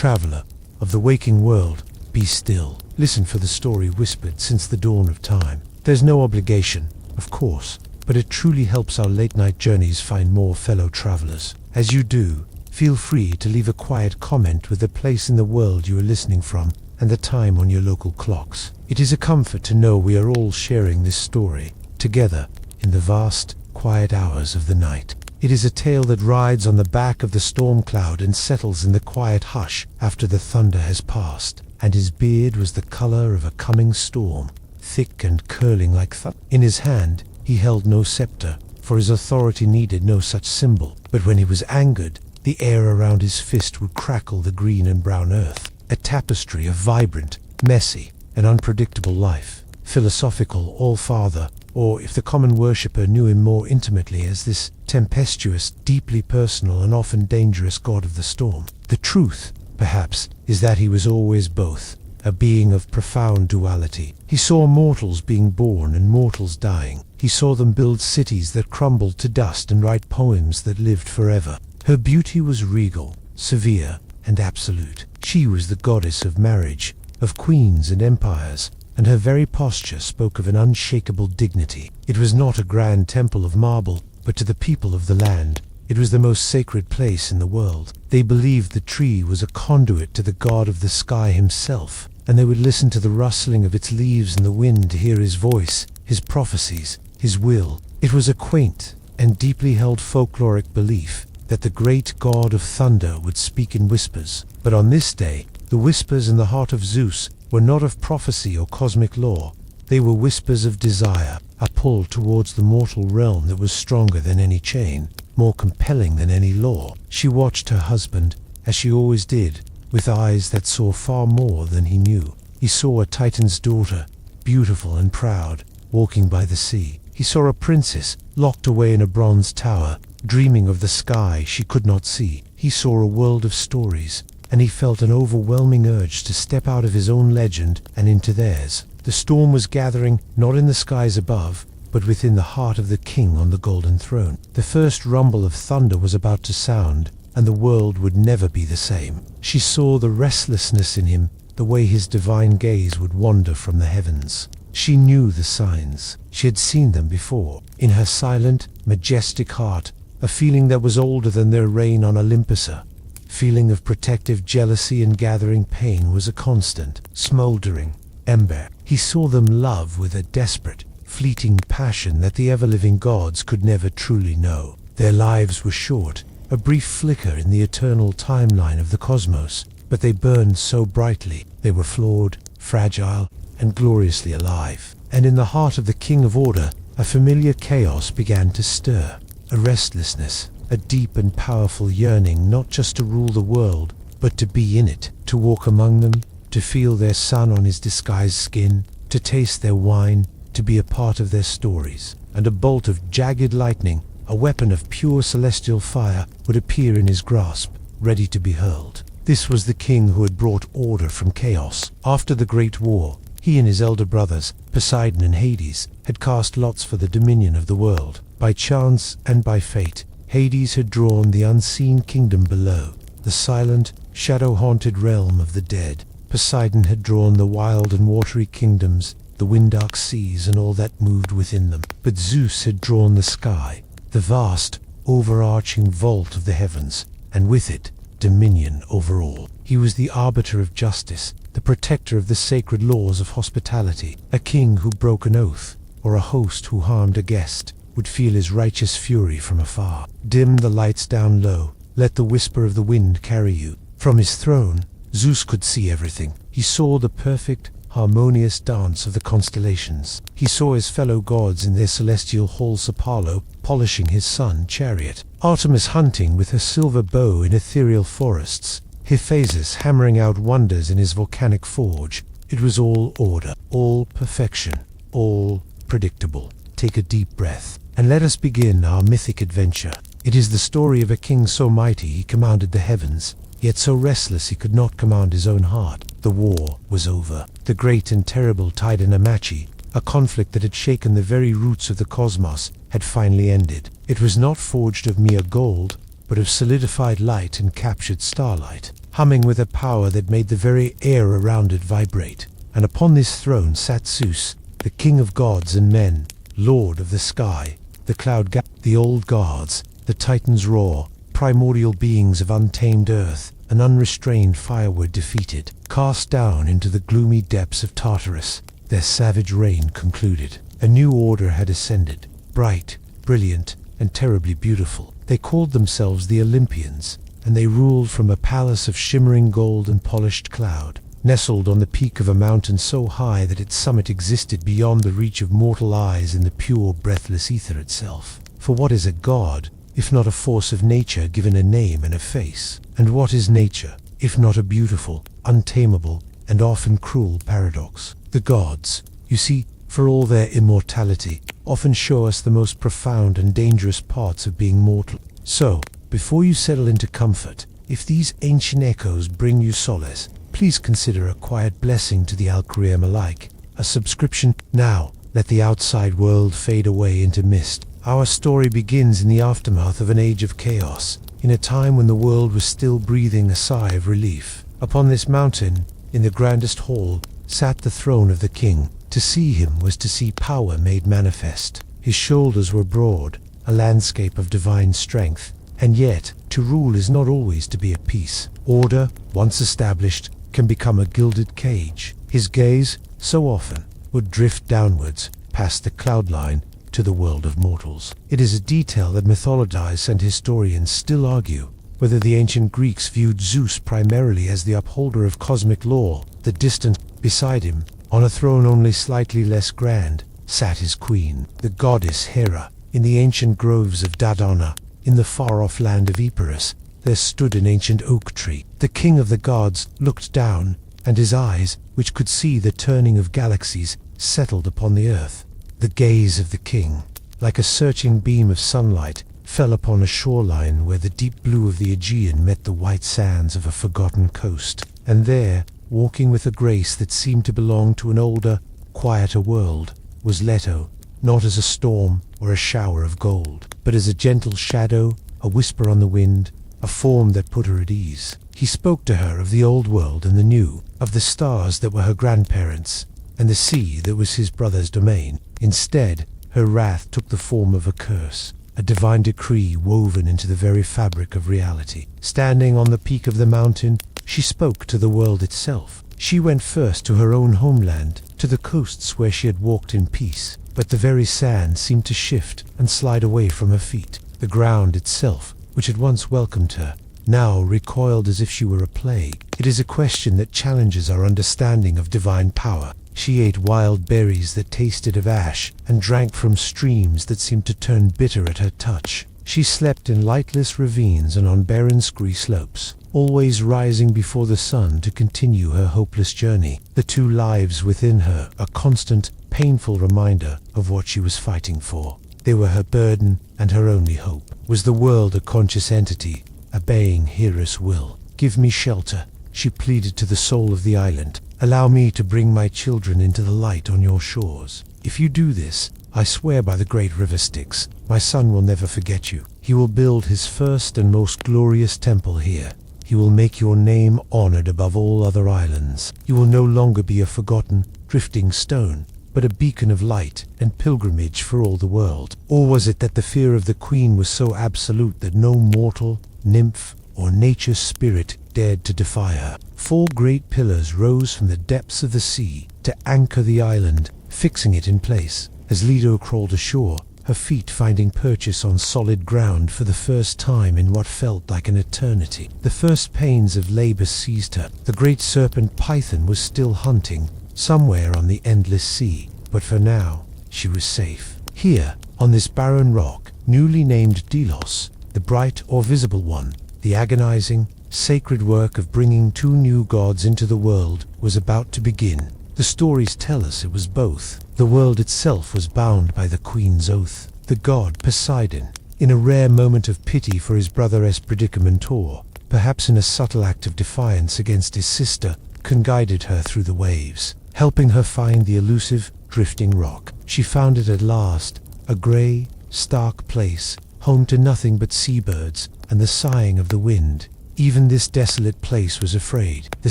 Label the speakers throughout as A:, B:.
A: traveler of the waking world, be still. Listen for the story whispered since the dawn of time. There's no obligation, of course, but it truly helps our late-night journeys find more fellow travelers. As you do, feel free to leave a quiet comment with the place in the world you are listening from and the time on your local clocks. It is a comfort to know we are all sharing this story together in the vast, quiet hours of the night. It is a tale that rides on the back of the storm cloud and settles in the quiet hush after the thunder has passed. And his beard was the color of a coming storm, thick and curling like thunder. In his hand he held no scepter, for his authority needed no such symbol. But when he was angered, the air around his fist would crackle the green and brown earth, a tapestry of vibrant, messy, and unpredictable life. Philosophical All-Father, or if the common worshipper knew him more intimately as this tempestuous, deeply personal and often dangerous god of the storm. The truth, perhaps, is that he was always both, a being of profound duality. He saw mortals being born and mortals dying. He saw them build cities that crumbled to dust and write poems that lived forever. Her beauty was regal, severe, and absolute. She was the goddess of marriage, of queens and empires, and her very posture spoke of an unshakable dignity. It was not a grand temple of marble, but to the people of the land, it was the most sacred place in the world. They believed the tree was a conduit to the god of the sky himself, and they would listen to the rustling of its leaves in the wind to hear his voice, his prophecies, his will. It was a quaint and deeply held folkloric belief that the great god of thunder would speak in whispers. But on this day, the whispers in the heart of Zeus were not of prophecy or cosmic law. They were whispers of desire, a pull towards the mortal realm that was stronger than any chain, more compelling than any law. She watched her husband, as she always did, with eyes that saw far more than he knew. He saw a Titan's daughter, beautiful and proud, walking by the sea. He saw a princess, locked away in a bronze tower, dreaming of the sky she could not see. He saw a world of stories, and he felt an overwhelming urge to step out of his own legend and into theirs. The storm was gathering, not in the skies above, but within the heart of the king on the golden throne. The first rumble of thunder was about to sound, and the world would never be the same. She saw the restlessness in him, the way his divine gaze would wander from the heavens. She knew the signs. She had seen them before. In her silent, majestic heart, a feeling that was older than their reign on Olympus, a feeling of protective jealousy and gathering pain was a constant, smoldering ember. He saw them love with a desperate, fleeting passion that the ever-living gods could never truly know. Their lives were short, a brief flicker in the eternal timeline of the cosmos, but they burned so brightly. They were flawed, fragile, and gloriously alive. And in the heart of the King of Order, a familiar chaos began to stir, a restlessness, a deep and powerful yearning not just to rule the world, but to be in it, to walk among them, to feel their sun on his disguised skin, to taste their wine, to be a part of their stories. And a bolt of jagged lightning, a weapon of pure celestial fire, would appear in his grasp, ready to be hurled. This was the king who had brought order from chaos. After the Great War, he and his elder brothers, Poseidon and Hades, had cast lots for the dominion of the world. By chance and by fate, Hades had drawn the unseen kingdom below, the silent, shadow-haunted realm of the dead. Poseidon had drawn the wild and watery kingdoms, the wind-dark seas and all that moved within them. But Zeus had drawn the sky, the vast, overarching vault of the heavens, and with it, dominion over all. He was the arbiter of justice, the protector of the sacred laws of hospitality. A king who broke an oath, or a host who harmed a guest, would feel his righteous fury from afar. Dim the lights down low, let the whisper of the wind carry you. From his throne, Zeus could see everything. He saw the perfect, harmonious dance of the constellations. He saw his fellow gods in their celestial halls, Apollo polishing his sun chariot, Artemis hunting with her silver bow in ethereal forests, Hephaestus hammering out wonders in his volcanic forge. It was all order, all perfection, all predictable. Take a deep breath, and let us begin our mythic adventure. It is the story of a king so mighty he commanded the heavens, yet so restless he could not command his own heart. The war was over. The great and terrible Titanamachi, a conflict that had shaken the very roots of the cosmos, had finally ended. It was not forged of mere gold, but of solidified light and captured starlight. humming with a power that made the very air around it vibrate. And upon this throne sat Zeus, the king of gods and men, lord of the sky, the old gods, the titans roar, primordial beings of untamed earth, and unrestrained fire were defeated, cast down into the gloomy depths of Tartarus. Their savage reign concluded. A new order had ascended, bright, brilliant, and terribly beautiful. They called themselves the Olympians, and they ruled from a palace of shimmering gold and polished cloud, nestled on the peak of a mountain so high that its summit existed beyond the reach of mortal eyes in the pure, breathless ether itself. For what is a god, if not a force of nature given a name and a face? And what is nature, if not a beautiful, untamable, and often cruel paradox? The gods, you see, for all their immortality, often show us the most profound and dangerous parts of being mortal. So, before you settle into comfort, if these ancient echoes bring you solace, please consider a quiet blessing to the Algorithm alike, a subscription. Now, let the outside world fade away into mist. Our story begins in the aftermath of an age of chaos, in a time when the world was still breathing a sigh of relief. Upon this mountain, in the grandest hall, sat the throne of the king. To see him was to see power made manifest. His shoulders were broad, a landscape of divine strength, and yet, to rule is not always to be at peace. Order, once established, can become a gilded cage. His gaze, so often, would drift downwards, past the cloud line, to the world of mortals. It is a detail that mythologists and historians still argue, whether the ancient Greeks viewed Zeus primarily as the upholder of cosmic law. The distant, beside him, on a throne only slightly less grand, sat his queen, the goddess Hera. In the ancient groves of Dodona, in the far-off land of Epirus, there stood an ancient oak tree. The king of the gods looked down, and his eyes, which could see the turning of galaxies, settled upon the earth. The gaze of the king, like a searching beam of sunlight, fell upon a shoreline where the deep blue of the Aegean met the white sands of a forgotten coast. And there, walking with a grace that seemed to belong to an older, quieter world, was Leto, not as a storm or a shower of gold, but as a gentle shadow, a whisper on the wind, a form that put her at ease. He spoke to her of the old world and the new, of the stars that were her grandparents, and the sea that was his brother's domain. Instead, her wrath took the form of a curse, a divine decree woven into the very fabric of reality. Standing on the peak of the mountain, she spoke to the world itself. She went first to her own homeland, to the coasts where she had walked in peace, but the very sand seemed to shift and slide away from her feet. The ground itself, which had once welcomed her, now recoiled as if she were a plague. It is a question that challenges our understanding of divine power. She ate wild berries that tasted of ash, and drank from streams that seemed to turn bitter at her touch. She slept in lightless ravines and on barren scree slopes, always rising before the sun to continue her hopeless journey. The two lives within her, a constant, painful reminder of what she was fighting for. They were her burden and her only hope. Was the world a conscious entity, obeying Hera's will? "Give me shelter," she pleaded to the soul of the island. "Allow me to bring my children into the light on your shores. If you do this, I swear by the great river Styx, my son will never forget you. He will build his first and most glorious temple here. He will make your name honored above all other islands. You will no longer be a forgotten, drifting stone, but a beacon of light and pilgrimage for all the world." Or was it that the fear of the queen was so absolute that no mortal, nymph, or nature's spirit dared to defy her? 4 great pillars rose from the depths of the sea to anchor the island, fixing it in place. As Leto crawled ashore, her feet finding purchase on solid ground for the first time in what felt like an eternity, the first pains of labor seized her. The great serpent Python was still hunting, somewhere on the endless sea, but for now, she was safe. Here, on this barren rock, newly named Delos, the bright or visible one, the agonizing, sacred work of bringing 2 new gods into the world was about to begin. The stories tell us it was both. The world itself was bound by the queen's oath. The god Poseidon, in a rare moment of pity for his brother's predicament, or perhaps in a subtle act of defiance against his sister, guided her through the waves, helping her find the elusive, drifting rock. She found it at last, a grey, stark place, home to nothing but seabirds and the sighing of the wind. Even this desolate place was afraid. The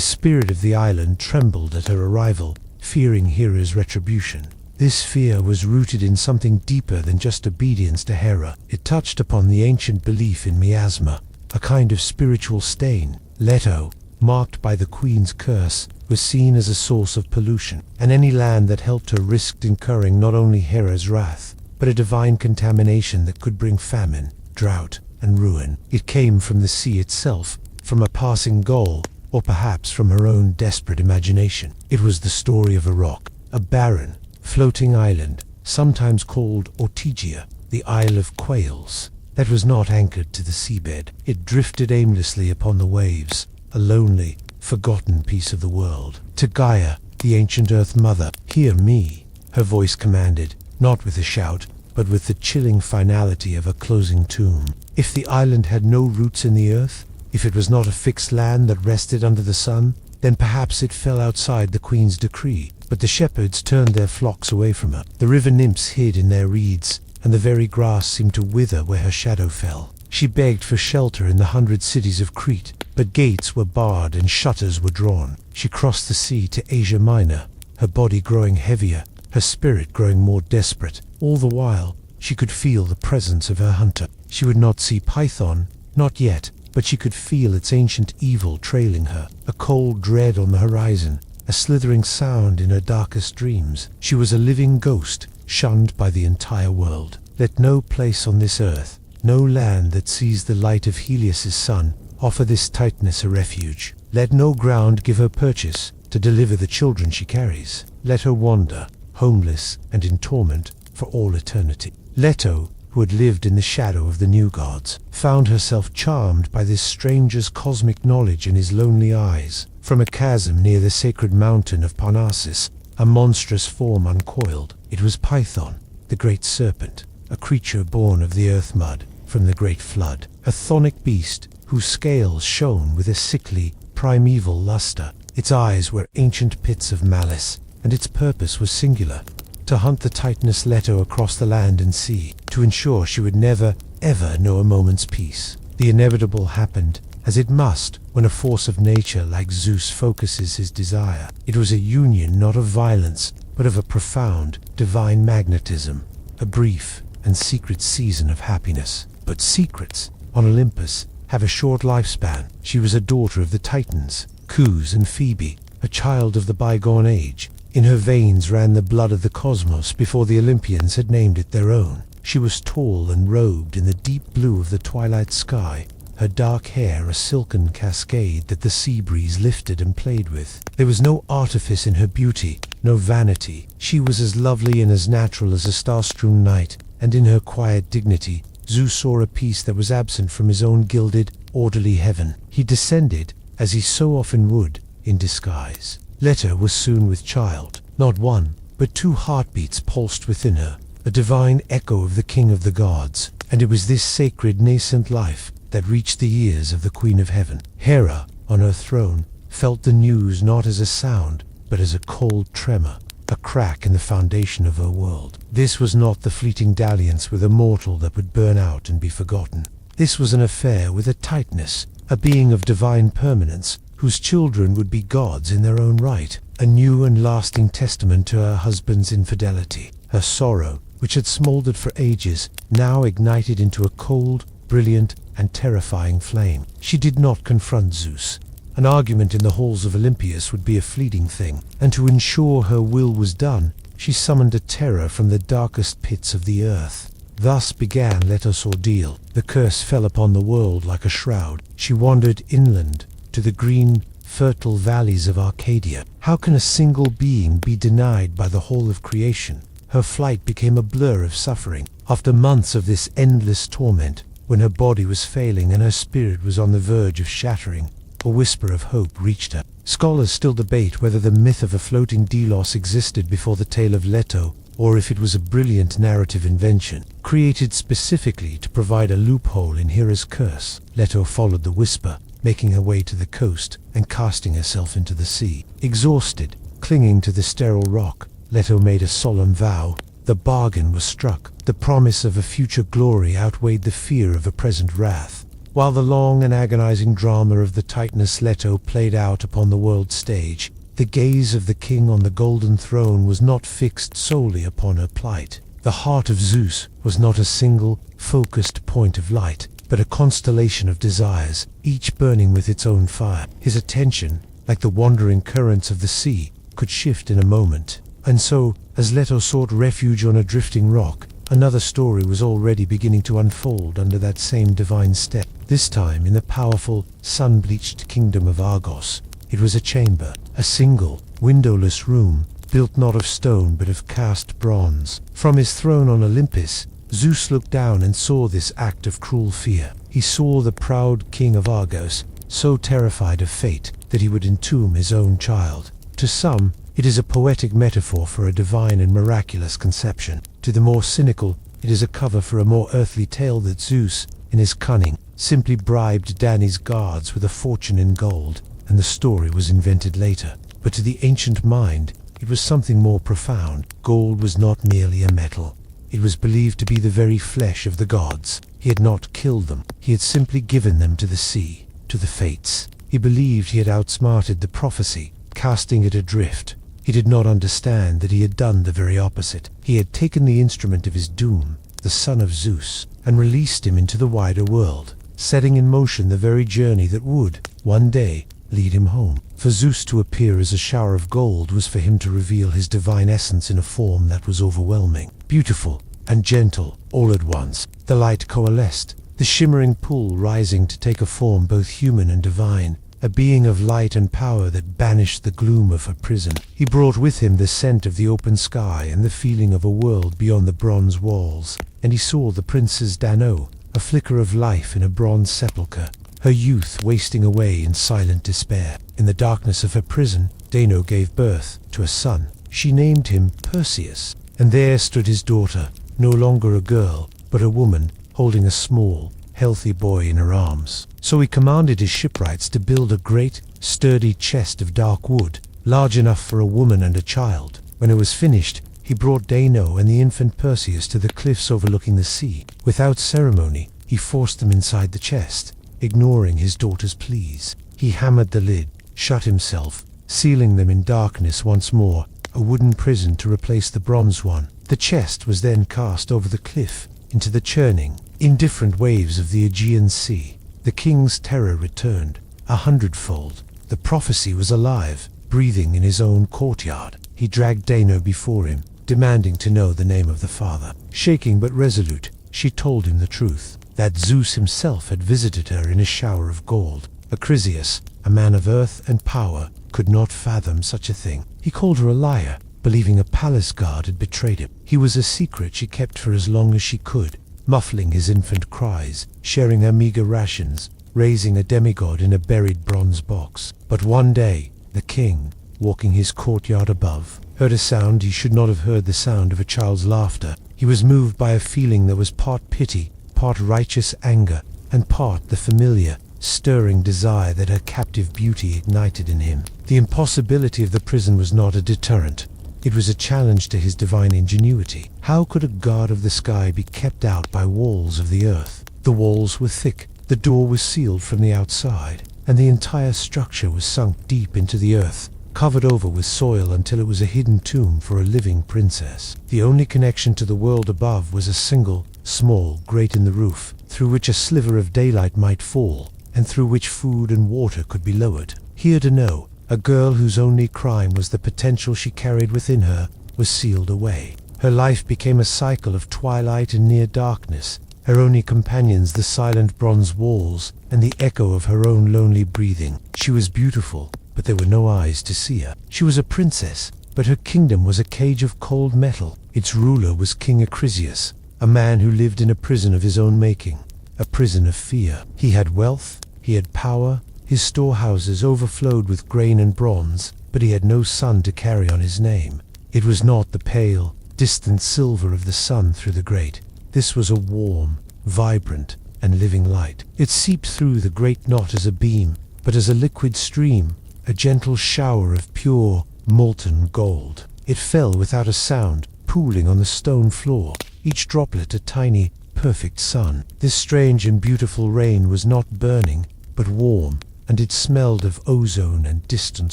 A: spirit of the island trembled at her arrival, fearing Hera's retribution. This fear was rooted in something deeper than just obedience to Hera. It touched upon the ancient belief in miasma, a kind of spiritual stain. Leto, marked by the queen's curse, was seen as a source of pollution, and any land that helped her risked incurring not only Hera's wrath, but a divine contamination that could bring famine, drought, and ruin. It came from the sea itself, from a passing goal, or perhaps from her own desperate imagination. It was the story of a rock, a barren, floating island, sometimes called Ortygia, the Isle of Quails, that was not anchored to the seabed. It drifted aimlessly upon the waves, a lonely, forgotten piece of the world. To Gaia, the ancient Earth Mother, "Hear me," her voice commanded, not with a shout, but with the chilling finality of a closing tomb. If the island had no roots in the earth, if it was not a fixed land that rested under the sun, then perhaps it fell outside the queen's decree. But the shepherds turned their flocks away from her. The river nymphs hid in their reeds, and the very grass seemed to wither where her shadow fell. She begged for shelter in the 100 cities of Crete, but gates were barred and shutters were drawn. She crossed the sea to Asia Minor, her body growing heavier, her spirit growing more desperate. All the while, she could feel the presence of her hunter. She would not see Python, not yet, but she could feel its ancient evil trailing her, a cold dread on the horizon, a slithering sound in her darkest dreams. She was a living ghost, shunned by the entire world. Let no place on this earth, no land that sees the light of Helios's sun, offer this Titaness a refuge. Let no ground give her purchase to deliver the children she carries. Let her wander, homeless and in torment, for all eternity. Leto, who had lived in the shadow of the new gods, found herself charmed by this stranger's cosmic knowledge in his lonely eyes. From a chasm near the sacred mountain of Parnassus, a monstrous form uncoiled. It was Python, the great serpent, a creature born of the earth mud from the great flood, a chthonic beast whose scales shone with a sickly, primeval luster. Its eyes were ancient pits of malice, and its purpose was singular: to hunt the Titaness Leto across the land and sea, to ensure she would never, ever know a moment's peace. The inevitable happened, as it must when a force of nature like Zeus focuses his desire. It was a union not of violence, but of a profound, divine magnetism, a brief and secret season of happiness. But secrets, on Olympus, have a short lifespan. She was a daughter of the Titans, Zeus and Phoebe, a child of the bygone age. In her veins ran the blood of the cosmos before the Olympians had named it their own. She was tall and robed in the deep blue of the twilight sky, her dark hair a silken cascade that the sea breeze lifted and played with. There was no artifice in her beauty, no vanity. She was as lovely and as natural as a star-strewn night, and in her quiet dignity, Zeus saw a piece that was absent from his own gilded, orderly heaven. He descended, as he so often would, in disguise. Leto was soon with child. Not one, but 2 heartbeats pulsed within her, a divine echo of the king of the gods, and it was this sacred nascent life that reached the ears of the Queen of Heaven. Hera, on her throne, felt the news not as a sound, but as a cold tremor, a crack in the foundation of her world. This was not the fleeting dalliance with a mortal that would burn out and be forgotten. This was an affair with a Titaness, a being of divine permanence, whose children would be gods in their own right, a new and lasting testament to her husband's infidelity. Her sorrow, which had smoldered for ages, now ignited into a cold, brilliant, and terrifying flame. She did not confront Zeus. An argument in the halls of Olympus would be a fleeting thing, and to ensure her will was done, she summoned a terror from the darkest pits of the earth. Thus began Leto's ordeal. The curse fell upon the world like a shroud. She wandered inland, to the green, fertile valleys of Arcadia. How can a single being be denied by the whole of creation? Her flight became a blur of suffering. After months of this endless torment, when her body was failing and her spirit was on the verge of shattering, a whisper of hope reached her. Scholars still debate whether the myth of a floating Delos existed before the tale of Leto, or if it was a brilliant narrative invention, created specifically to provide a loophole in Hera's curse. Leto followed the whisper, making her way to the coast and casting herself into the sea. Exhausted, clinging to the sterile rock, Leto made a solemn vow. The bargain was struck. The promise of a future glory outweighed the fear of a present wrath. While the long and agonizing drama of the Titaness Leto played out upon the world stage, the gaze of the king on the golden throne was not fixed solely upon her plight. The heart of Zeus was not a single, focused point of light, but a constellation of desires, each burning with its own fire. His attention, like the wandering currents of the sea, could shift in a moment. And so, as Leto sought refuge on a drifting rock, another story was already beginning to unfold under that same divine step. This time in the powerful, sun-bleached kingdom of Argos. It was a chamber, a single, windowless room, built not of stone but of cast bronze. From his throne on Olympus, Zeus looked down and saw this act of cruel fear. He saw the proud king of Argos, so terrified of fate that he would entomb his own child. To some, it is a poetic metaphor for a divine and miraculous conception. To the more cynical, it is a cover for a more earthly tale that Zeus, in his cunning, simply bribed Danae's guards with a fortune in gold, and the story was invented later. But to the ancient mind, it was something more profound. Gold was not merely a metal. It was believed to be the very flesh of the gods. He had not killed them. He had simply given them to the sea, to the fates. He believed he had outsmarted the prophecy, casting it adrift. He did not understand that he had done the very opposite. He had taken the instrument of his doom, the son of Zeus, and released him into the wider world, setting in motion the very journey that would, one day, lead him home. For Zeus to appear as a shower of gold was for him to reveal his divine essence in a form that was overwhelming, beautiful, and gentle, all at once. The light coalesced, the shimmering pool rising to take a form both human and divine, a being of light and power that banished the gloom of her prison. He brought with him the scent of the open sky and the feeling of a world beyond the bronze walls, and he saw the princess Danae, a flicker of life in a bronze sepulchre, her youth wasting away in silent despair. In the darkness of her prison, Danae gave birth to a son. She named him Perseus, and there stood his daughter, no longer a girl, but a woman, holding a small, healthy boy in her arms. So he commanded his shipwrights to build a great, sturdy chest of dark wood, large enough for a woman and a child. When it was finished, he brought Danae and the infant Perseus to the cliffs overlooking the sea. Without ceremony, he forced them inside the chest, ignoring his daughter's pleas. He hammered the lid, shut himself, sealing them in darkness once more, a wooden prison to replace the bronze one. The chest was then cast over the cliff, into the churning, indifferent waves of the Aegean Sea. The king's terror returned, 100-fold. The prophecy was alive, breathing in his own courtyard. He dragged Danae before him, demanding to know the name of the father. Shaking but resolute, she told him the truth, that Zeus himself had visited her in a shower of gold. Acrisius, a man of earth and power, could not fathom such a thing. He called her a liar, believing a palace guard had betrayed him. He was a secret she kept for as long as she could, muffling his infant cries, sharing her meager rations, raising a demigod in a buried bronze box. But one day, the king, walking his courtyard above, heard a sound he should not have heard, the sound of a child's laughter. He was moved by a feeling that was part pity, part righteous anger, and part the familiar, stirring desire that her captive beauty ignited in him. The impossibility of the prison was not a deterrent. It was a challenge to his divine ingenuity. How could a god of the sky be kept out by walls of the earth? The walls were thick, the door was sealed from the outside, and the entire structure was sunk deep into the earth, covered over with soil until it was a hidden tomb for a living princess. The only connection to the world above was a single, small grate in the roof, through which a sliver of daylight might fall, and through which food and water could be lowered. Here Danae, a girl whose only crime was the potential she carried within her, was sealed away. Her life became a cycle of twilight and near darkness, her only companions the silent bronze walls and the echo of her own lonely breathing. She was beautiful, but there were no eyes to see her. She was a princess, but her kingdom was a cage of cold metal. Its ruler was King Acrisius, a man who lived in a prison of his own making, a prison of fear. He had wealth, he had power, his storehouses overflowed with grain and bronze, but he had no sun to carry on his name. It was not the pale, distant silver of the sun through the grate. This was a warm, vibrant, and living light. It seeped through the grate not as a beam, but as a liquid stream, a gentle shower of pure, molten gold. It fell without a sound, pooling on the stone floor, each droplet a tiny, perfect sun. This strange and beautiful rain was not burning, but warm, and it smelled of ozone and distant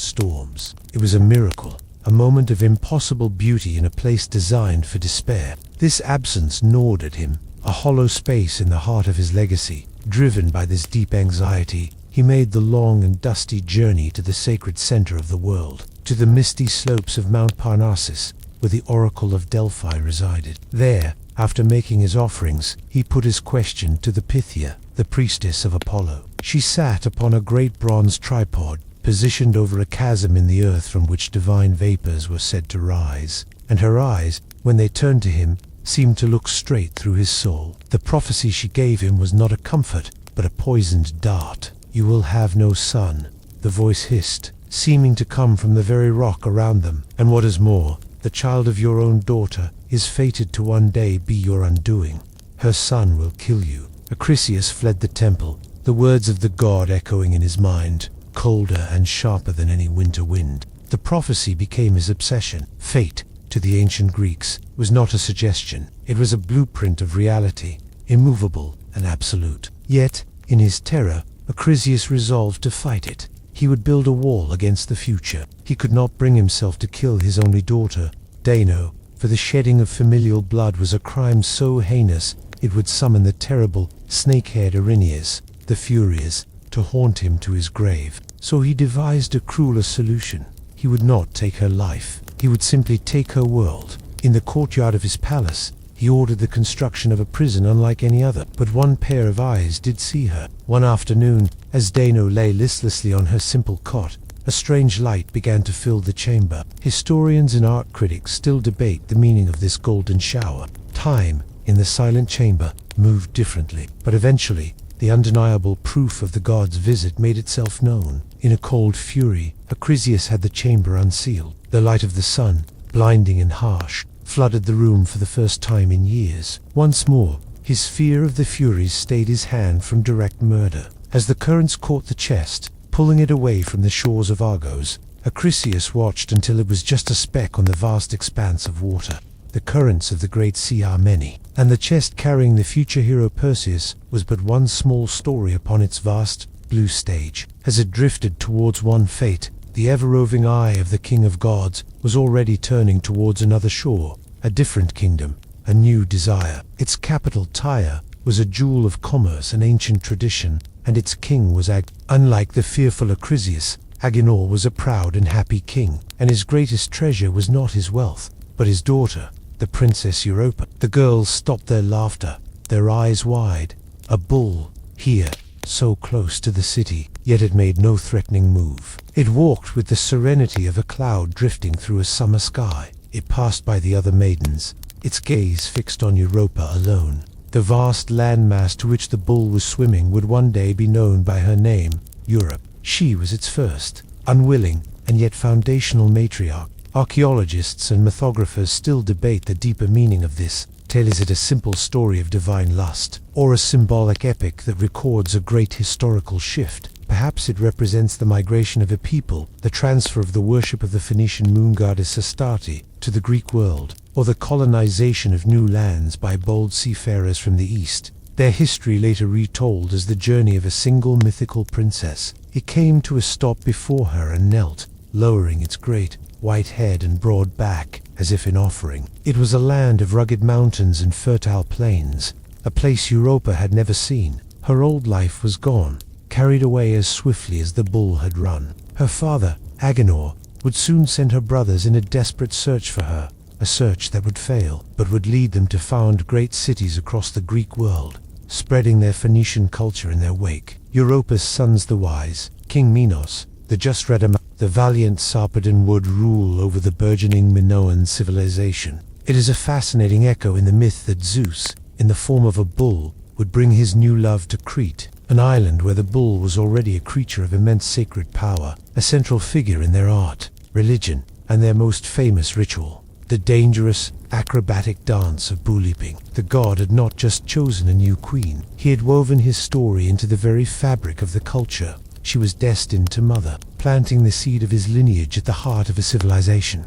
A: storms. It was a miracle, a moment of impossible beauty in a place designed for despair. This absence gnawed at him, a hollow space in the heart of his legacy. Driven by this deep anxiety, he made the long and dusty journey to the sacred center of the world, to the misty slopes of Mount Parnassus, where the oracle of Delphi resided. There, after making his offerings, he put his question to the Pythia, the priestess of Apollo. She sat upon a great bronze tripod, positioned over a chasm in the earth from which divine vapors were said to rise, and her eyes, when they turned to him, seemed to look straight through his soul. The prophecy she gave him was not a comfort, but a poisoned dart. "You will have no son," the voice hissed, seeming to come from the very rock around them. "And what is more, the child of your own daughter is fated to one day be your undoing. Her son will kill you." Acrisius fled the temple, the words of the god echoing in his mind, colder and sharper than any winter wind. The prophecy became his obsession. Fate, to the ancient Greeks, was not a suggestion. It was a blueprint of reality, immovable and absolute. Yet, in his terror, Acrisius resolved to fight it. He would build a wall against the future. He could not bring himself to kill his only daughter, Dano, for the shedding of familial blood was a crime so heinous it would summon the terrible, snake-haired Erinyes, the Furies, to haunt him to his grave. So he devised a crueler solution. He would not take her life. He would simply take her world. In the courtyard of his palace, he ordered the construction of a prison unlike any other. But one pair of eyes did see her. One afternoon, as Dano lay listlessly on her simple cot, a strange light began to fill the chamber. Historians and art critics still debate the meaning of this golden shower. Time, in the silent chamber, moved differently. But eventually, the undeniable proof of the god's visit made itself known. In a cold fury, Acrisius had the chamber unsealed. The light of the sun, blinding and harsh, flooded the room for the first time in years. Once more, his fear of the Furies stayed his hand from direct murder. As the currents caught the chest, pulling it away from the shores of Argos, Acrisius watched until it was just a speck on the vast expanse of water. The currents of the great sea are many, and the chest carrying the future hero Perseus was but one small story upon its vast, blue stage. As it drifted towards one fate, the ever-roving eye of the King of Gods was already turning towards another shore, a different kingdom, a new desire. Its capital, Tyre, was a jewel of commerce and ancient tradition, and its king was unlike the fearful Acrisius, Agenor was a proud and happy king, and his greatest treasure was not his wealth, but his daughter, the Princess Europa. The girls stopped their laughter, their eyes wide. A bull, here, so close to the city, yet it made no threatening move. It walked with the serenity of a cloud drifting through a summer sky. It passed by the other maidens, its gaze fixed on Europa alone. The vast landmass to which the bull was swimming would one day be known by her name, Europe. She was its first, unwilling, and yet foundational matriarch. Archaeologists and mythographers still debate the deeper meaning of this tale. Is it a simple story of divine lust, or a symbolic epic that records a great historical shift? Perhaps it represents the migration of a people, the transfer of the worship of the Phoenician moon goddess Astarte to the Greek world, or the colonization of new lands by bold seafarers from the east. Their history later retold as the journey of a single mythical princess. It came to a stop before her and knelt, lowering its great, white head and broad back, as if in offering. It was a land of rugged mountains and fertile plains, a place Europa had never seen. Her old life was gone, carried away as swiftly as the bull had run. Her father, Agenor, would soon send her brothers in a desperate search for her, a search that would fail, but would lead them to found great cities across the Greek world, spreading their Phoenician culture in their wake. Europa's sons the wise, King Minos, the just the valiant Sarpedon would rule over the burgeoning Minoan civilization. It is a fascinating echo in the myth that Zeus, in the form of a bull, would bring his new love to Crete, an island where the bull was already a creature of immense sacred power, a central figure in their art, religion, and their most famous ritual, the dangerous, acrobatic dance of bull leaping. The god had not just chosen a new queen, he had woven his story into the very fabric of the culture. She was destined to mother, planting the seed of his lineage at the heart of a civilization.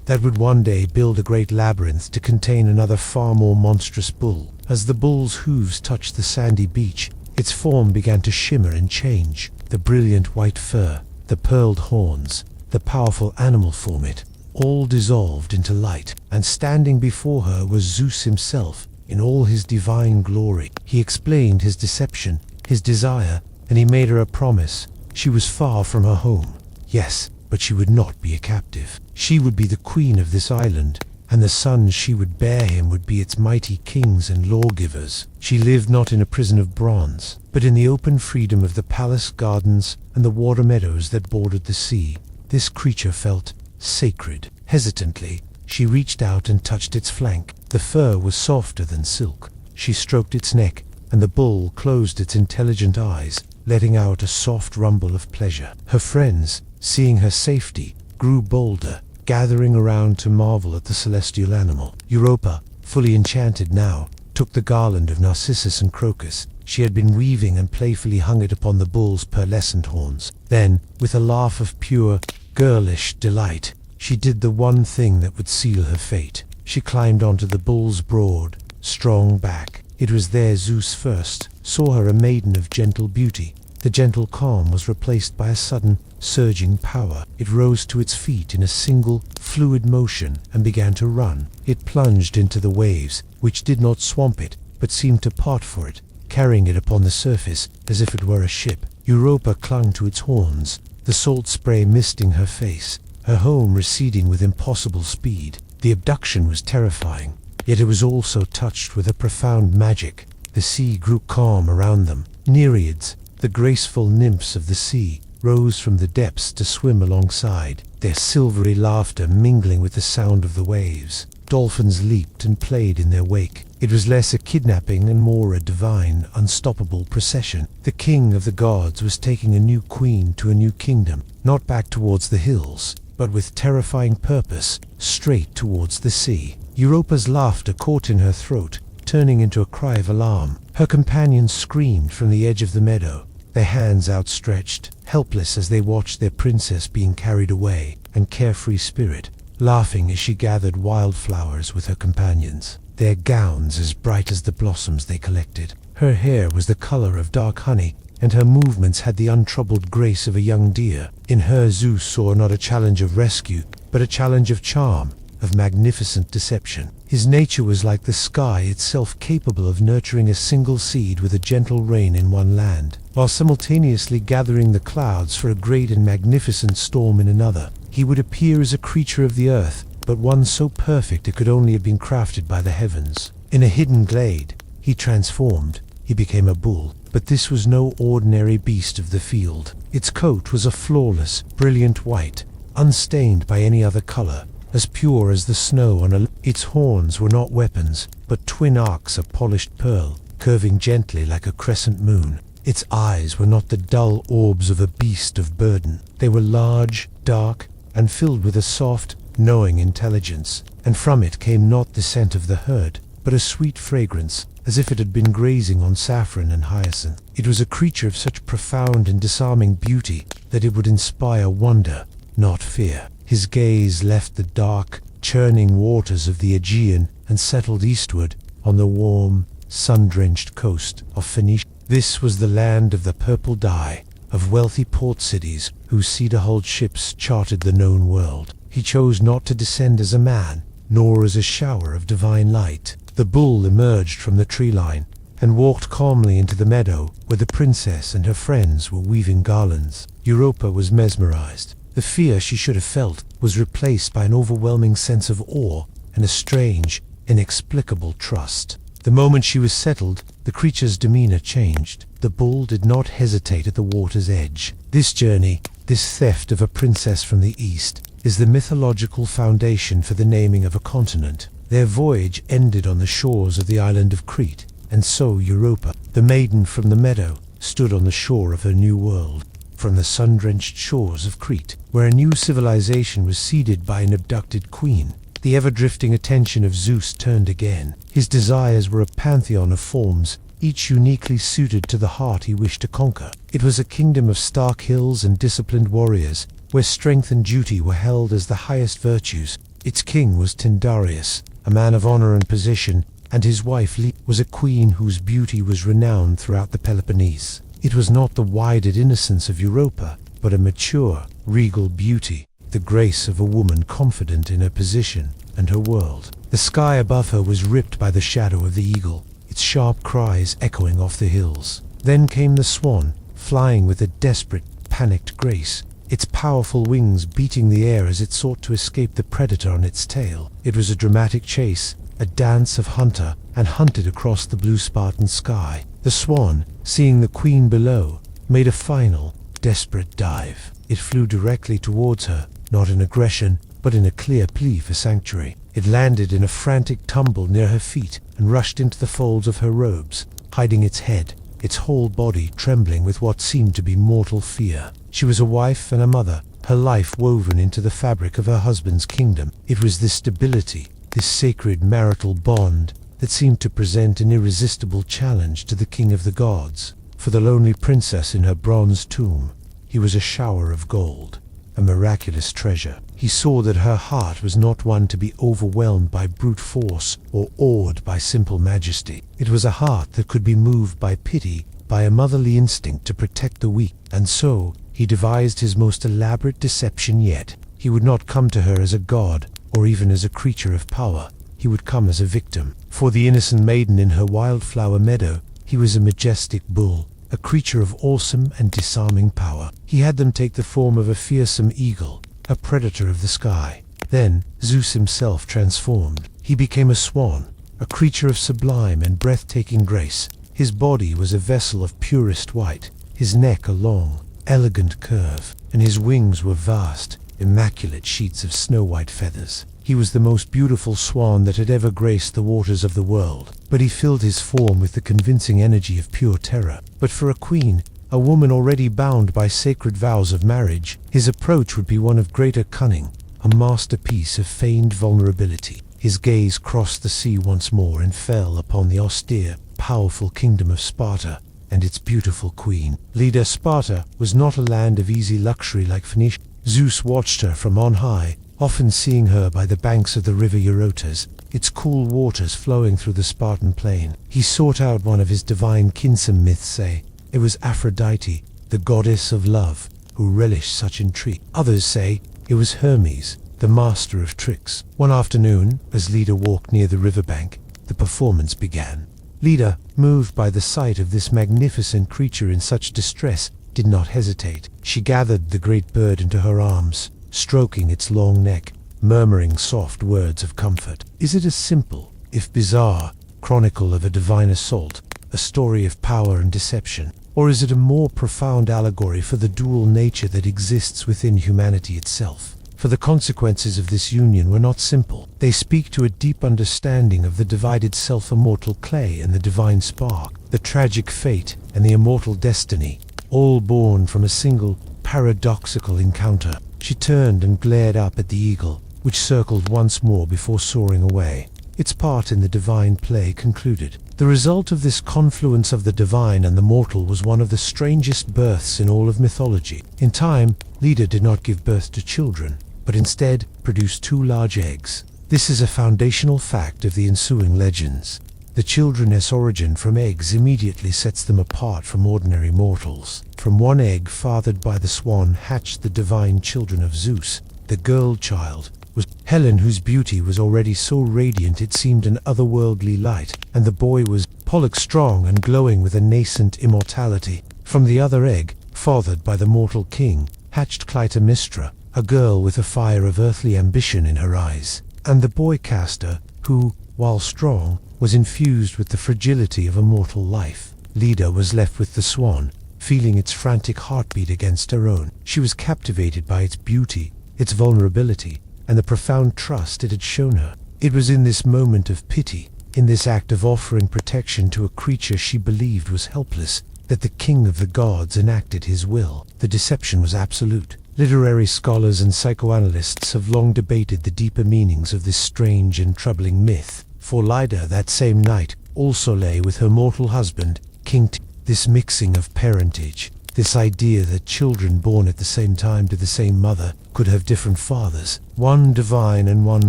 A: that would one day build a great labyrinth to contain another far more monstrous bull. As the bull's hooves touched the sandy beach, its form began to shimmer and change. The brilliant white fur, the pearled horns, the powerful animal form, it all dissolved into light, and standing before her was Zeus himself in all his divine glory. He explained his deception, his desire, and he made her a promise. She was far from her home, yes, but she would not be a captive. She would be the queen of this island, and the sons she would bear him would be its mighty kings and lawgivers. She lived not in a prison of bronze, but in the open freedom of the palace gardens and the water meadows that bordered the sea. This creature felt sacred. Hesitantly, she reached out and touched its flank. The fur was softer than silk. She stroked its neck, and the bull closed its intelligent eyes, letting out a soft rumble of pleasure. Her friends, seeing her safety, grew bolder, gathering around to marvel at the celestial animal. Europa, fully enchanted now, took the garland of narcissus and crocus she had been weaving and playfully hung it upon the bull's pearlescent horns. Then, with a laugh of pure, girlish delight, she did the one thing that would seal her fate. She climbed onto the bull's broad, strong back. It was there Zeus first saw her, a maiden of gentle beauty. The gentle calm was replaced by a sudden, surging power. It rose to its feet in a single, fluid motion and began to run. It plunged into the waves, which did not swamp it, but seemed to part for it, carrying it upon the surface as if it were a ship. Europa clung to its horns, the salt spray misting her face, her home receding with impossible speed. The abduction was terrifying, yet it was also touched with a profound magic. The sea grew calm around them. Nereids, the graceful nymphs of the sea, rose from the depths to swim alongside, their silvery laughter mingling with the sound of the waves. Dolphins leaped and played in their wake. It was less a kidnapping and more a divine, unstoppable procession. The king of the gods was taking a new queen to a new kingdom, not back towards the hills, but with terrifying purpose, straight towards the sea. Europa's laughter caught in her throat, turning into a cry of alarm. Her companions screamed from the edge of the meadow, their hands outstretched, helpless as they watched their princess being carried away, and carefree spirit, laughing as she gathered wildflowers with her companions, their gowns as bright as the blossoms they collected. Her hair was the color of dark honey, and her movements had the untroubled grace of a young deer. In her Zeus saw not a challenge of rescue, but a challenge of charm, of magnificent deception. His nature was like the sky itself, capable of nurturing a single seed with a gentle rain in one land, while simultaneously gathering the clouds for a great and magnificent storm in another. He would appear as a creature of the earth, but one so perfect it could only have been crafted by the heavens. In a hidden glade, he transformed. He became a bull, but this was no ordinary beast of the field. Its coat was a flawless, brilliant white, unstained by any other color, as pure as the snow on a... Its horns were not weapons, but twin arcs of polished pearl, curving gently like a crescent moon. Its eyes were not the dull orbs of a beast of burden. They were large, dark, and filled with a soft, knowing intelligence, and from it came not the scent of the herd, but a sweet fragrance, as if it had been grazing on saffron and hyacinth. It was a creature of such profound and disarming beauty that it would inspire wonder, not fear. His gaze left the dark, churning waters of the Aegean and settled eastward on the warm, sun-drenched coast of Phoenicia. This was the land of the purple dye, of wealthy port cities whose cedar-hulled ships charted the known world. He chose not to descend as a man, nor as a shower of divine light. The bull emerged from the tree line and walked calmly into the meadow where the princess and her friends were weaving garlands. Europa was mesmerized. The fear she should have felt was replaced by an overwhelming sense of awe and a strange, inexplicable trust. The moment she was settled, the creature's demeanor changed. The bull did not hesitate at the water's edge. This journey, this theft of a princess from the east, is the mythological foundation for the naming of a continent. Their voyage ended on the shores of the island of Crete, and so Europa, the maiden from the meadow, stood on the shore of her new world. From the sun-drenched shores of Crete, where a new civilization was seeded by an abducted queen, the ever-drifting attention of Zeus turned again. His desires were a pantheon of forms, each uniquely suited to the heart he wished to conquer. It was a kingdom of stark hills and disciplined warriors, where strength and duty were held as the highest virtues, Its king was Tyndareus, a man of honor and position, and his wife Leda was a queen whose beauty was renowned throughout the Peloponnese. It was not the wide-eyed innocence of Europa, but a mature, regal beauty, the grace of a woman confident in her position and her world. The sky above her was ripped by the shadow of the eagle, its sharp cries echoing off the hills. Then came the swan, flying with a desperate, panicked grace, its powerful wings beating the air as it sought to escape the predator on its tail. It was a dramatic chase, a dance of hunter and hunted across the blue Spartan sky. The swan, seeing the queen below, made a final, desperate dive. It flew directly towards her, not in aggression, but in a clear plea for sanctuary. It landed in a frantic tumble near her feet and rushed into the folds of her robes, hiding its head, its whole body trembling with what seemed to be mortal fear. She was a wife and a mother, her life woven into the fabric of her husband's kingdom. It was this stability, this sacred marital bond, that seemed to present an irresistible challenge to the king of the gods. For the lonely princess in her bronze tomb, he was a shower of gold, a miraculous treasure. He saw that her heart was not one to be overwhelmed by brute force or awed by simple majesty. It was a heart that could be moved by pity, by a motherly instinct to protect the weak. And so, he devised his most elaborate deception yet. He would not come to her as a god, or even as a creature of power. He would come as a victim. For the innocent maiden in her wildflower meadow, he was a majestic bull, a creature of awesome and disarming power. He had them take the form of a fearsome eagle, a predator of the sky. Then, Zeus himself transformed. He became a swan, a creature of sublime and breathtaking grace. His body was a vessel of purest white, his neck a long, elegant curve, and his wings were vast, immaculate sheets of snow-white feathers. He was the most beautiful swan that had ever graced the waters of the world, but he filled his form with the convincing energy of pure terror. But for a queen, a woman already bound by sacred vows of marriage, his approach would be one of greater cunning, a masterpiece of feigned vulnerability. His gaze crossed the sea once more and fell upon the austere, powerful kingdom of Sparta and its beautiful queen. Leda. Sparta was not a land of easy luxury like Phoenicia. Zeus watched her from on high, often seeing her by the banks of the river Eurotas, its cool waters flowing through the Spartan plain. He sought out one of his divine kinsome myths say it was Aphrodite, the goddess of love, who relished such intrigue. Others say it was Hermes, the master of tricks. One afternoon, as Leda walked near the riverbank, the performance began. Leda, moved by the sight of this magnificent creature in such distress, did not hesitate. She gathered the great bird into her arms, stroking its long neck, murmuring soft words of comfort. Is it a simple, if bizarre, chronicle of a divine assault, a story of power and deception? Or is it a more profound allegory for the dual nature that exists within humanity itself? For the consequences of this union were not simple. They speak to a deep understanding of the divided self-immortal clay and the divine spark, the tragic fate and the immortal destiny, all born from a single, paradoxical encounter. She turned and glared up at the eagle, which circled once more before soaring away. Its part in the divine play concluded. The result of this confluence of the divine and the mortal was one of the strangest births in all of mythology. In time, Leda did not give birth to children, but instead produced 2 large eggs. This is a foundational fact of the ensuing legends. The children's origin from eggs immediately sets them apart from ordinary mortals. From one egg fathered by the swan hatched the divine children of Zeus. The girl child was Helen, whose beauty was already so radiant it seemed an otherworldly light, and the boy was Pollux, strong and glowing with a nascent immortality. From the other egg, fathered by the mortal king, hatched Clytemnestra, a girl with a fire of earthly ambition in her eyes, and the boy Castor, who, while strong, was infused with the fragility of a mortal life. Leda was left with the swan, feeling its frantic heartbeat against her own. She was captivated by its beauty, its vulnerability, and the profound trust it had shown her. It was in this moment of pity, in this act of offering protection to a creature she believed was helpless, that the king of the gods enacted his will. The deception was absolute. Literary scholars and psychoanalysts have long debated the deeper meanings of this strange and troubling myth. For Leda, that same night, also lay with her mortal husband, King T. This mixing of parentage, This idea that children born at the same time to the same mother could have different fathers, one divine and one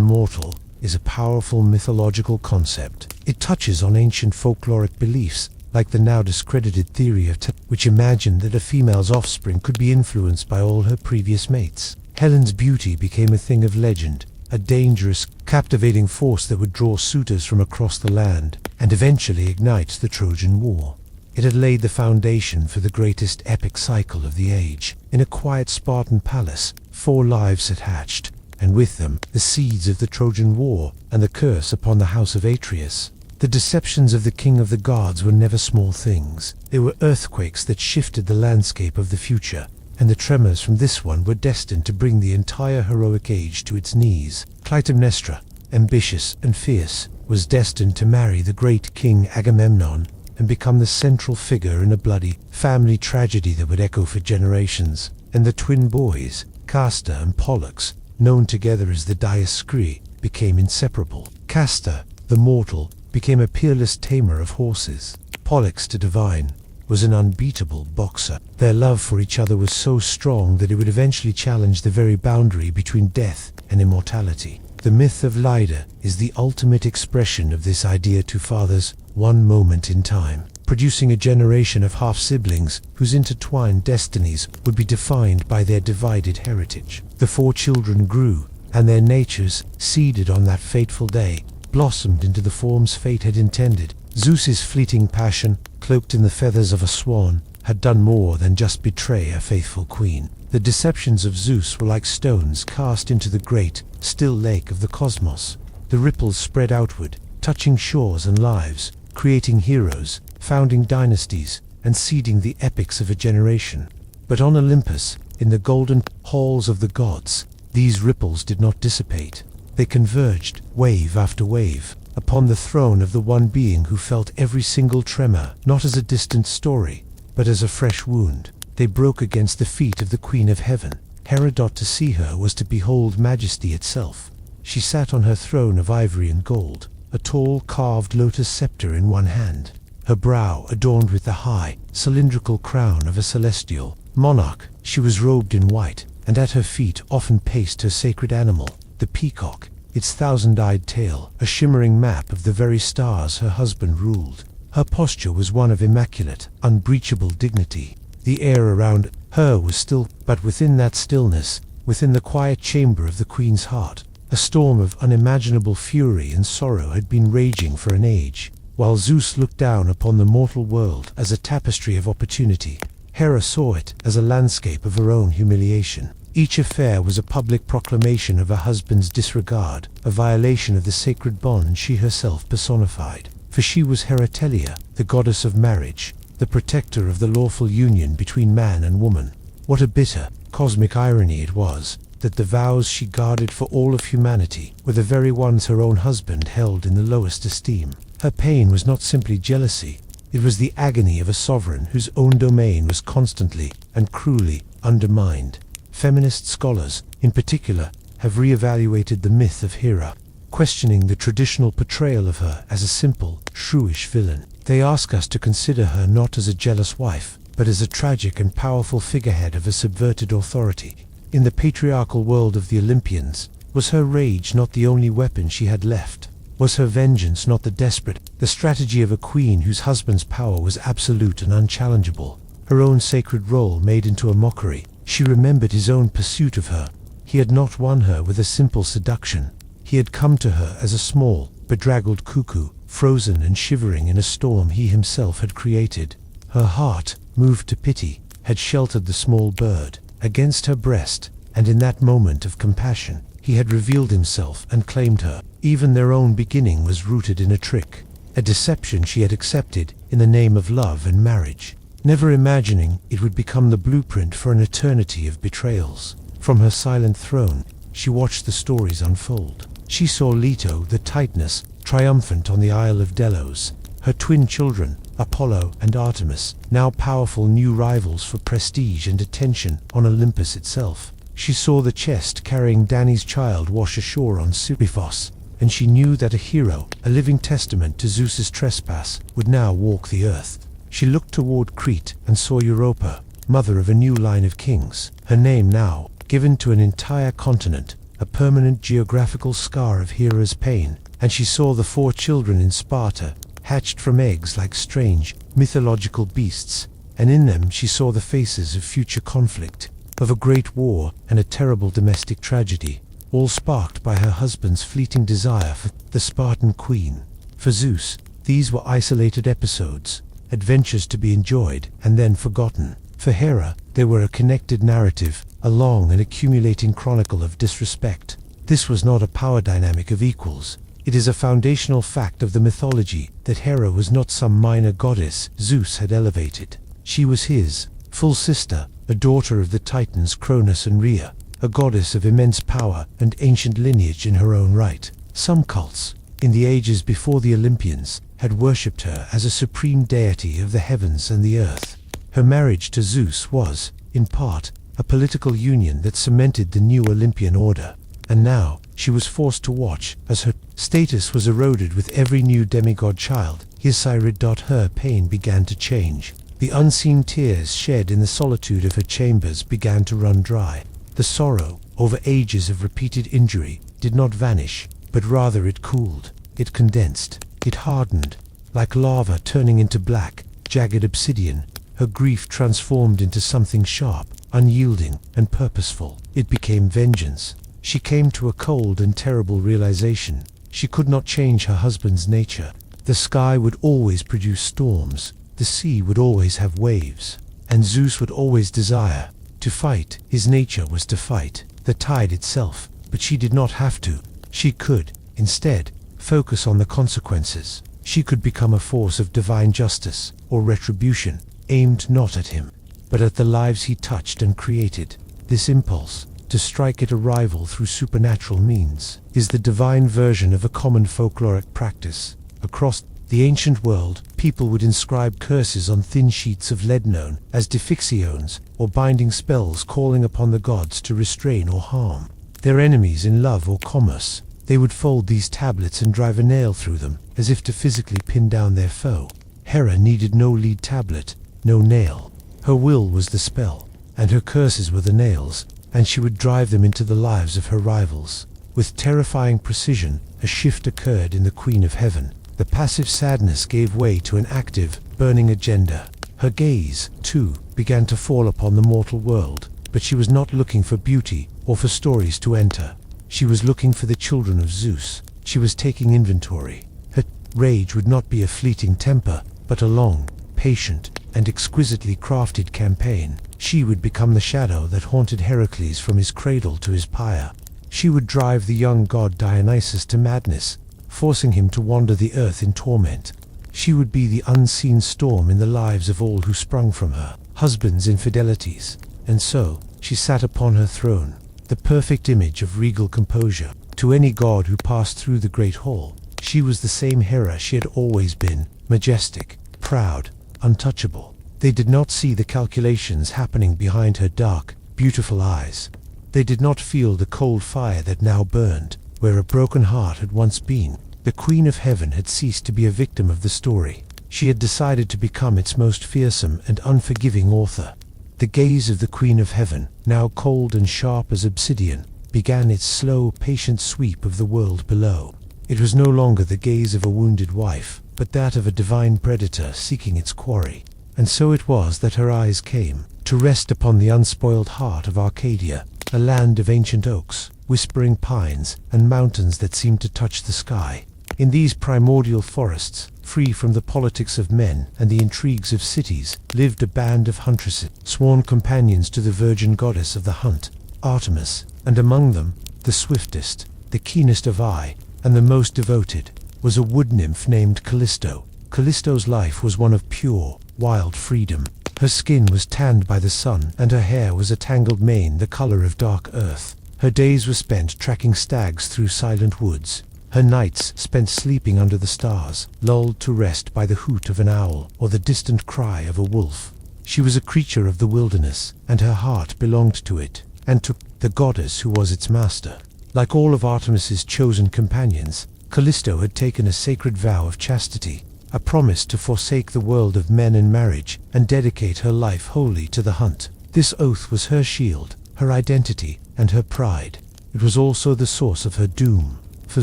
A: mortal, is a powerful mythological concept. It touches on ancient folkloric beliefs, like the now discredited theory of which imagined that a female's offspring could be influenced by all her previous mates. Helen's beauty became a thing of legend, a dangerous, captivating force that would draw suitors from across the land, and eventually ignite the Trojan War. It had laid the foundation for the greatest epic cycle of the age. In a quiet Spartan palace, 4 lives had hatched, and with them the seeds of the Trojan War and the curse upon the house of Atreus. The deceptions of the king of the gods were never small things. They were earthquakes that shifted the landscape of the future, and the tremors from this one were destined to bring the entire heroic age to its knees. Clytemnestra, ambitious and fierce, was destined to marry the great king Agamemnon and become the central figure in a bloody family tragedy that would echo for generations. And the twin boys, Castor and Pollux, known together as the Dioscuri, became inseparable. Castor, the mortal, became a peerless tamer of horses. Pollux, the divine, was an unbeatable boxer. Their love for each other was so strong that it would eventually challenge the very boundary between death and immortality. The myth of Leda is the ultimate expression of this idea: 2 fathers, 1 moment in time, producing a generation of half-siblings whose intertwined destinies would be defined by their divided heritage. The 4 children grew, and their natures, seeded on that fateful day, blossomed into the forms fate had intended. Zeus's fleeting passion, cloaked in the feathers of a swan, had done more than just betray a faithful queen. The deceptions of Zeus were like stones cast into the great, still lake of the cosmos. The ripples spread outward, touching shores and lives, creating heroes, founding dynasties, and seeding the epics of a generation. But on Olympus, in the golden halls of the gods, these ripples did not dissipate. They converged, wave after wave, upon the throne of the one being who felt every single tremor, not as a distant story, but as a fresh wound. They broke against the feet of the Queen of Heaven. Herodot, to see her was to behold majesty itself. She sat on her throne of ivory and gold, a tall carved lotus scepter in one hand, her brow adorned with the high, cylindrical crown of a celestial monarch. She was robed in white, and at her feet often paced her sacred animal, the peacock, its 1,000-eyed tail a shimmering map of the very stars her husband ruled. Her posture was one of immaculate, unbreachable dignity. The air around her was still, but within that stillness, within the quiet chamber of the queen's heart, a storm of unimaginable fury and sorrow had been raging for an age. While Zeus looked down upon the mortal world as a tapestry of opportunity, Hera saw it as a landscape of her own humiliation. Each affair was a public proclamation of her husband's disregard, a violation of the sacred bond she herself personified. For she was Heratelia, the goddess of marriage, the protector of the lawful union between man and woman. What a bitter, cosmic irony it was, that the vows she guarded for all of humanity were the very ones her own husband held in the lowest esteem. Her pain was not simply jealousy, it was the agony of a sovereign whose own domain was constantly and cruelly undermined. Feminist scholars, in particular, have re-evaluated the myth of Hera, questioning the traditional portrayal of her as a simple, shrewish villain. They ask us to consider her not as a jealous wife, but as a tragic and powerful figurehead of a subverted authority. In the patriarchal world of the Olympians, was her rage not the only weapon she had left? Was her vengeance not the strategy of a queen whose husband's power was absolute and unchallengeable, her own sacred role made into a mockery? She remembered his own pursuit of her. He had not won her with a simple seduction. He had come to her as a small, bedraggled cuckoo, frozen and shivering in a storm he himself had created. Her heart, moved to pity, had sheltered the small bird against her breast, and in that moment of compassion, he had revealed himself and claimed her. Even their own beginning was rooted in a trick, a deception she had accepted in the name of love and marriage, never imagining it would become the blueprint for an eternity of betrayals. From her silent throne, she watched the stories unfold. She saw Leto, the Titaness, triumphant on the Isle of Delos, her twin children, Apollo and Artemis, now powerful new rivals for prestige and attention on Olympus itself. She saw the chest carrying Danae's child wash ashore on Seriphos, and she knew that a hero, a living testament to Zeus's trespass, would now walk the earth. She looked toward Crete and saw Europa, mother of a new line of kings, her name now given to an entire continent, a permanent geographical scar of Hera's pain, and she saw the 4 children in Sparta, hatched from eggs like strange, mythological beasts, and in them she saw the faces of future conflict, of a great war and a terrible domestic tragedy, all sparked by her husband's fleeting desire for the Spartan queen. For Zeus, these were isolated episodes, adventures to be enjoyed and then forgotten. For Hera, they were a connected narrative, a long and accumulating chronicle of disrespect. This was not a power dynamic of equals. It is a foundational fact of the mythology that Hera was not some minor goddess Zeus had elevated. She was his full sister, a daughter of the Titans Cronus and Rhea, a goddess of immense power and ancient lineage in her own right. Some cults, in the ages before the Olympians, had worshipped her as a supreme deity of the heavens and the earth. Her marriage to Zeus was, in part, a political union that cemented the new Olympian order, and now she was forced to watch as her status was eroded with every new demigod child. Her pain began to change. The unseen tears shed in the solitude of her chambers began to run dry. The sorrow, over ages of repeated injury, did not vanish, but rather it cooled, it condensed, it hardened, like lava turning into black, jagged obsidian. Her grief transformed into something sharp, unyielding, and purposeful. It became vengeance. She came to a cold and terrible realization. She could not change her husband's nature. The sky would always produce storms, the sea would always have waves, and Zeus would always desire to fight. His nature was to fight the tide itself, but she did not have to. She could, instead, focus on the consequences. She could become a force of divine justice or retribution, aimed not at him, but at the lives he touched and created. This impulse, to strike at a rival through supernatural means, is the divine version of a common folkloric practice. Across the ancient world, people would inscribe curses on thin sheets of lead known as defixiones, or binding spells calling upon the gods to restrain or harm their enemies in love or commerce. They would fold these tablets and drive a nail through them, as if to physically pin down their foe. Hera needed no lead tablet, no nail. Her will was the spell, and her curses were the nails, and she would drive them into the lives of her rivals. With terrifying precision, a shift occurred in the Queen of Heaven. The passive sadness gave way to an active, burning agenda. Her gaze, too, began to fall upon the mortal world, but she was not looking for beauty or for stories to enter. She was looking for the children of Zeus. She was taking inventory. Her rage would not be a fleeting temper, but a long, patient, and exquisitely crafted campaign. She would become the shadow that haunted Heracles from his cradle to his pyre. She would drive the young god Dionysus to madness, forcing him to wander the earth in torment. She would be the unseen storm in the lives of all who sprung from her husband's infidelities. And so, she sat upon her throne, the perfect image of regal composure. To any god who passed through the great hall, she was the same Hera she had always been, majestic, proud, untouchable. They did not see the calculations happening behind her dark, beautiful eyes. They did not feel the cold fire that now burned where a broken heart had once been. The Queen of Heaven had ceased to be a victim of the story. She had decided to become its most fearsome and unforgiving author. The gaze of the Queen of Heaven, now cold and sharp as obsidian, began its slow, patient sweep of the world below. It was no longer the gaze of a wounded wife, but that of a divine predator seeking its quarry. And so it was that her eyes came to rest upon the unspoiled heart of Arcadia, a land of ancient oaks, whispering pines, and mountains that seemed to touch the sky. In these primordial forests, free from the politics of men and the intrigues of cities, lived a band of huntresses, sworn companions to the virgin goddess of the hunt, Artemis, and among them, the swiftest, the keenest of eye, and the most devoted, was a wood nymph named Callisto. Callisto's life was one of pure, wild freedom. Her skin was tanned by the sun, and her hair was a tangled mane the color of dark earth. Her days were spent tracking stags through silent woods, her nights spent sleeping under the stars, lulled to rest by the hoot of an owl or the distant cry of a wolf. She was a creature of the wilderness, and her heart belonged to it, and to the goddess who was its master. Like all of Artemis's chosen companions, Callisto had taken a sacred vow of chastity, a promise to forsake the world of men and marriage, and dedicate her life wholly to the hunt. This oath was her shield, her identity, and her pride. It was also the source of her doom. For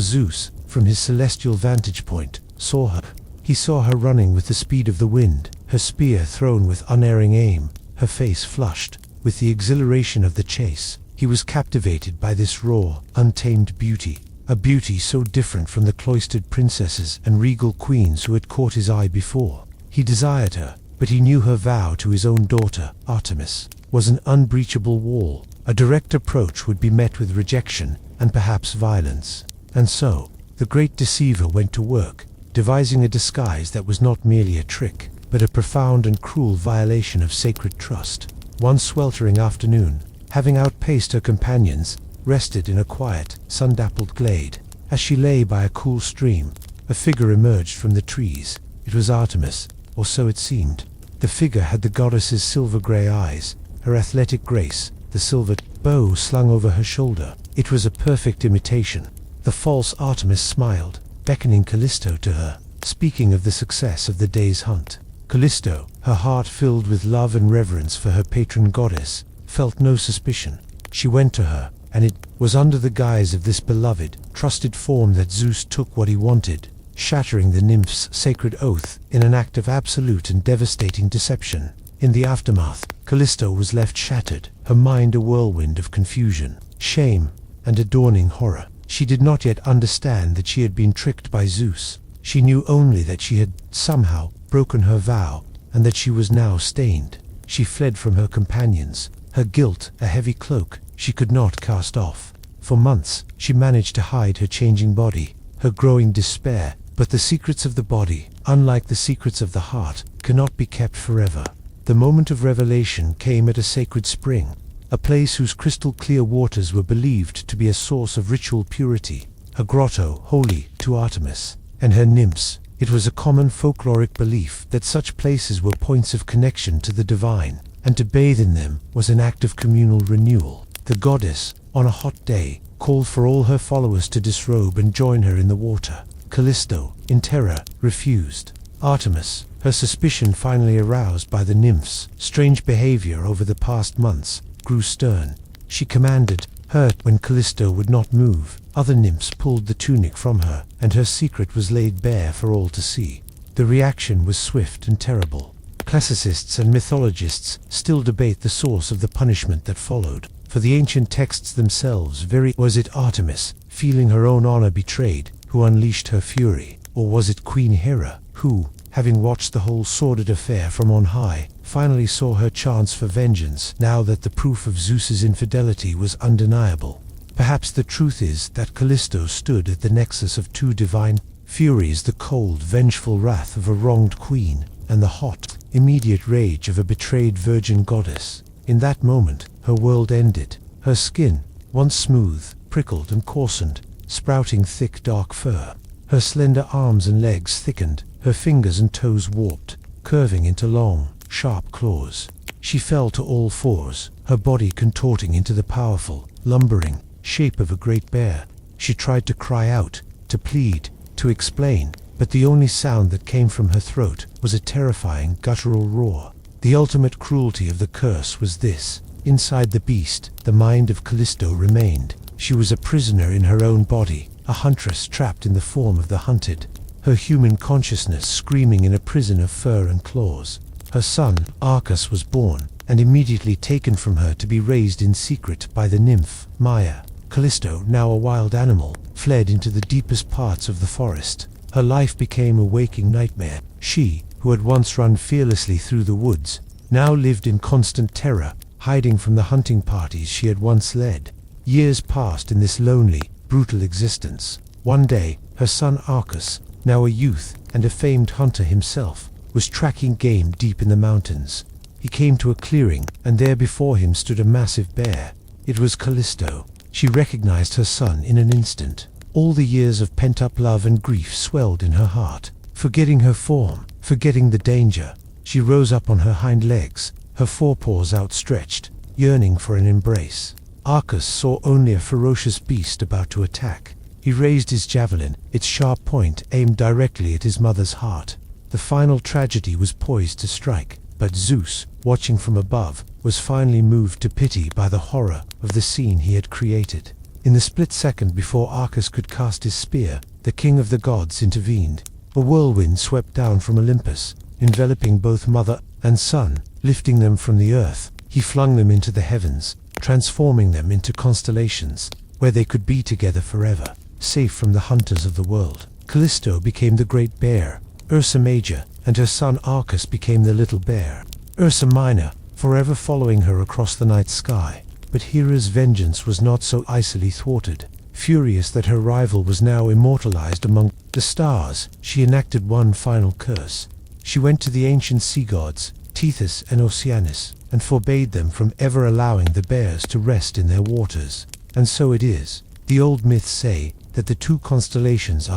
A: Zeus, from his celestial vantage point, saw her. He saw her running with the speed of the wind, her spear thrown with unerring aim, her face flushed with the exhilaration of the chase. He was captivated by this raw, untamed beauty, a beauty so different from the cloistered princesses and regal queens who had caught his eye before. He desired her, but he knew her vow to his own daughter, Artemis, was an unbreachable wall. A direct approach would be met with rejection and perhaps violence. And so, the great deceiver went to work, devising a disguise that was not merely a trick, but a profound and cruel violation of sacred trust. One sweltering afternoon, having outpaced her companions, rested in a quiet, sun-dappled glade. As she lay by a cool stream, a figure emerged from the trees. It was Artemis, or so it seemed. The figure had the goddess's silver-grey eyes, her athletic grace, the silver bow slung over her shoulder. It was a perfect imitation. The false Artemis smiled, beckoning Callisto to her, speaking of the success of the day's hunt. Callisto, her heart filled with love and reverence for her patron goddess, felt no suspicion. She went to her, and it was under the guise of this beloved, trusted form that Zeus took what he wanted, shattering the nymph's sacred oath in an act of absolute and devastating deception. In the aftermath, Callisto was left shattered, her mind a whirlwind of confusion, shame, and a dawning horror. She did not yet understand that she had been tricked by Zeus. She knew only that she had somehow broken her vow, and that she was now stained. She fled from her companions, her guilt a heavy cloak she could not cast off. For months, she managed to hide her changing body, her growing despair, but the secrets of the body, unlike the secrets of the heart, cannot be kept forever. The moment of revelation came at a sacred spring, a place whose crystal-clear waters were believed to be a source of ritual purity, a grotto holy to Artemis and her nymphs. It was a common folkloric belief that such places were points of connection to the divine, and to bathe in them was an act of communal renewal. The goddess, on a hot day, called for all her followers to disrobe and join her in the water. Callisto, in terror, refused. Artemis, her suspicion finally aroused by the nymphs' strange behavior over the past months, grew stern. She commanded, hurt when Callisto would not move. Other nymphs pulled the tunic from her, and her secret was laid bare for all to see. The reaction was swift and terrible. Classicists and mythologists still debate the source of the punishment that followed. For the ancient texts themselves was it Artemis, feeling her own honor betrayed, who unleashed her fury? Or was it Queen Hera, who, having watched the whole sordid affair from on high, finally saw her chance for vengeance now that the proof of Zeus's infidelity was undeniable? Perhaps the truth is that Callisto stood at the nexus of two divine furies, the cold, vengeful wrath of a wronged queen, and the hot, immediate rage of a betrayed virgin goddess. In that moment, her world ended. Her skin, once smooth, prickled and coarsened, sprouting thick dark fur. Her slender arms and legs thickened, her fingers and toes warped, curving into long, sharp claws. She fell to all fours, her body contorting into the powerful, lumbering shape of a great bear. She tried to cry out, to plead, to explain, but the only sound that came from her throat was a terrifying guttural roar. The ultimate cruelty of the curse was this. Inside the beast, the mind of Callisto remained. She was a prisoner in her own body, a huntress trapped in the form of the hunted, her human consciousness screaming in a prison of fur and claws. Her son, Arcas, was born, and immediately taken from her to be raised in secret by the nymph, Maya. Callisto, now a wild animal, fled into the deepest parts of the forest. Her life became a waking nightmare. She, who had once run fearlessly through the woods, now lived in constant terror, hiding from the hunting parties she had once led. Years passed in this lonely, brutal existence. One day, her son Arcas, now a youth and a famed hunter himself, was tracking game deep in the mountains. He came to a clearing, and there before him stood a massive bear. It was Callisto. She recognized her son in an instant. All the years of pent-up love and grief swelled in her heart. Forgetting her form, forgetting the danger, she rose up on her hind legs, her forepaws outstretched, yearning for an embrace. Arcas saw only a ferocious beast about to attack. He raised his javelin, its sharp point aimed directly at his mother's heart. The final tragedy was poised to strike, but Zeus, watching from above, was finally moved to pity by the horror of the scene he had created. In the split second before Arcas could cast his spear, the king of the gods intervened. A whirlwind swept down from Olympus, enveloping both mother and son, lifting them from the earth. He flung them into the heavens, transforming them into constellations, where they could be together forever, safe from the hunters of the world. Callisto became the great bear, Ursa Major, and her son Arcas became the little bear, Ursa Minor, forever following her across the night sky. But Hera's vengeance was not so easily thwarted. Furious that her rival was now immortalized among the stars, she enacted one final curse. She went to the ancient sea gods, Tethys and Oceanus, and forbade them from ever allowing the bears to rest in their waters. And so it is. The old myths say that the two constellations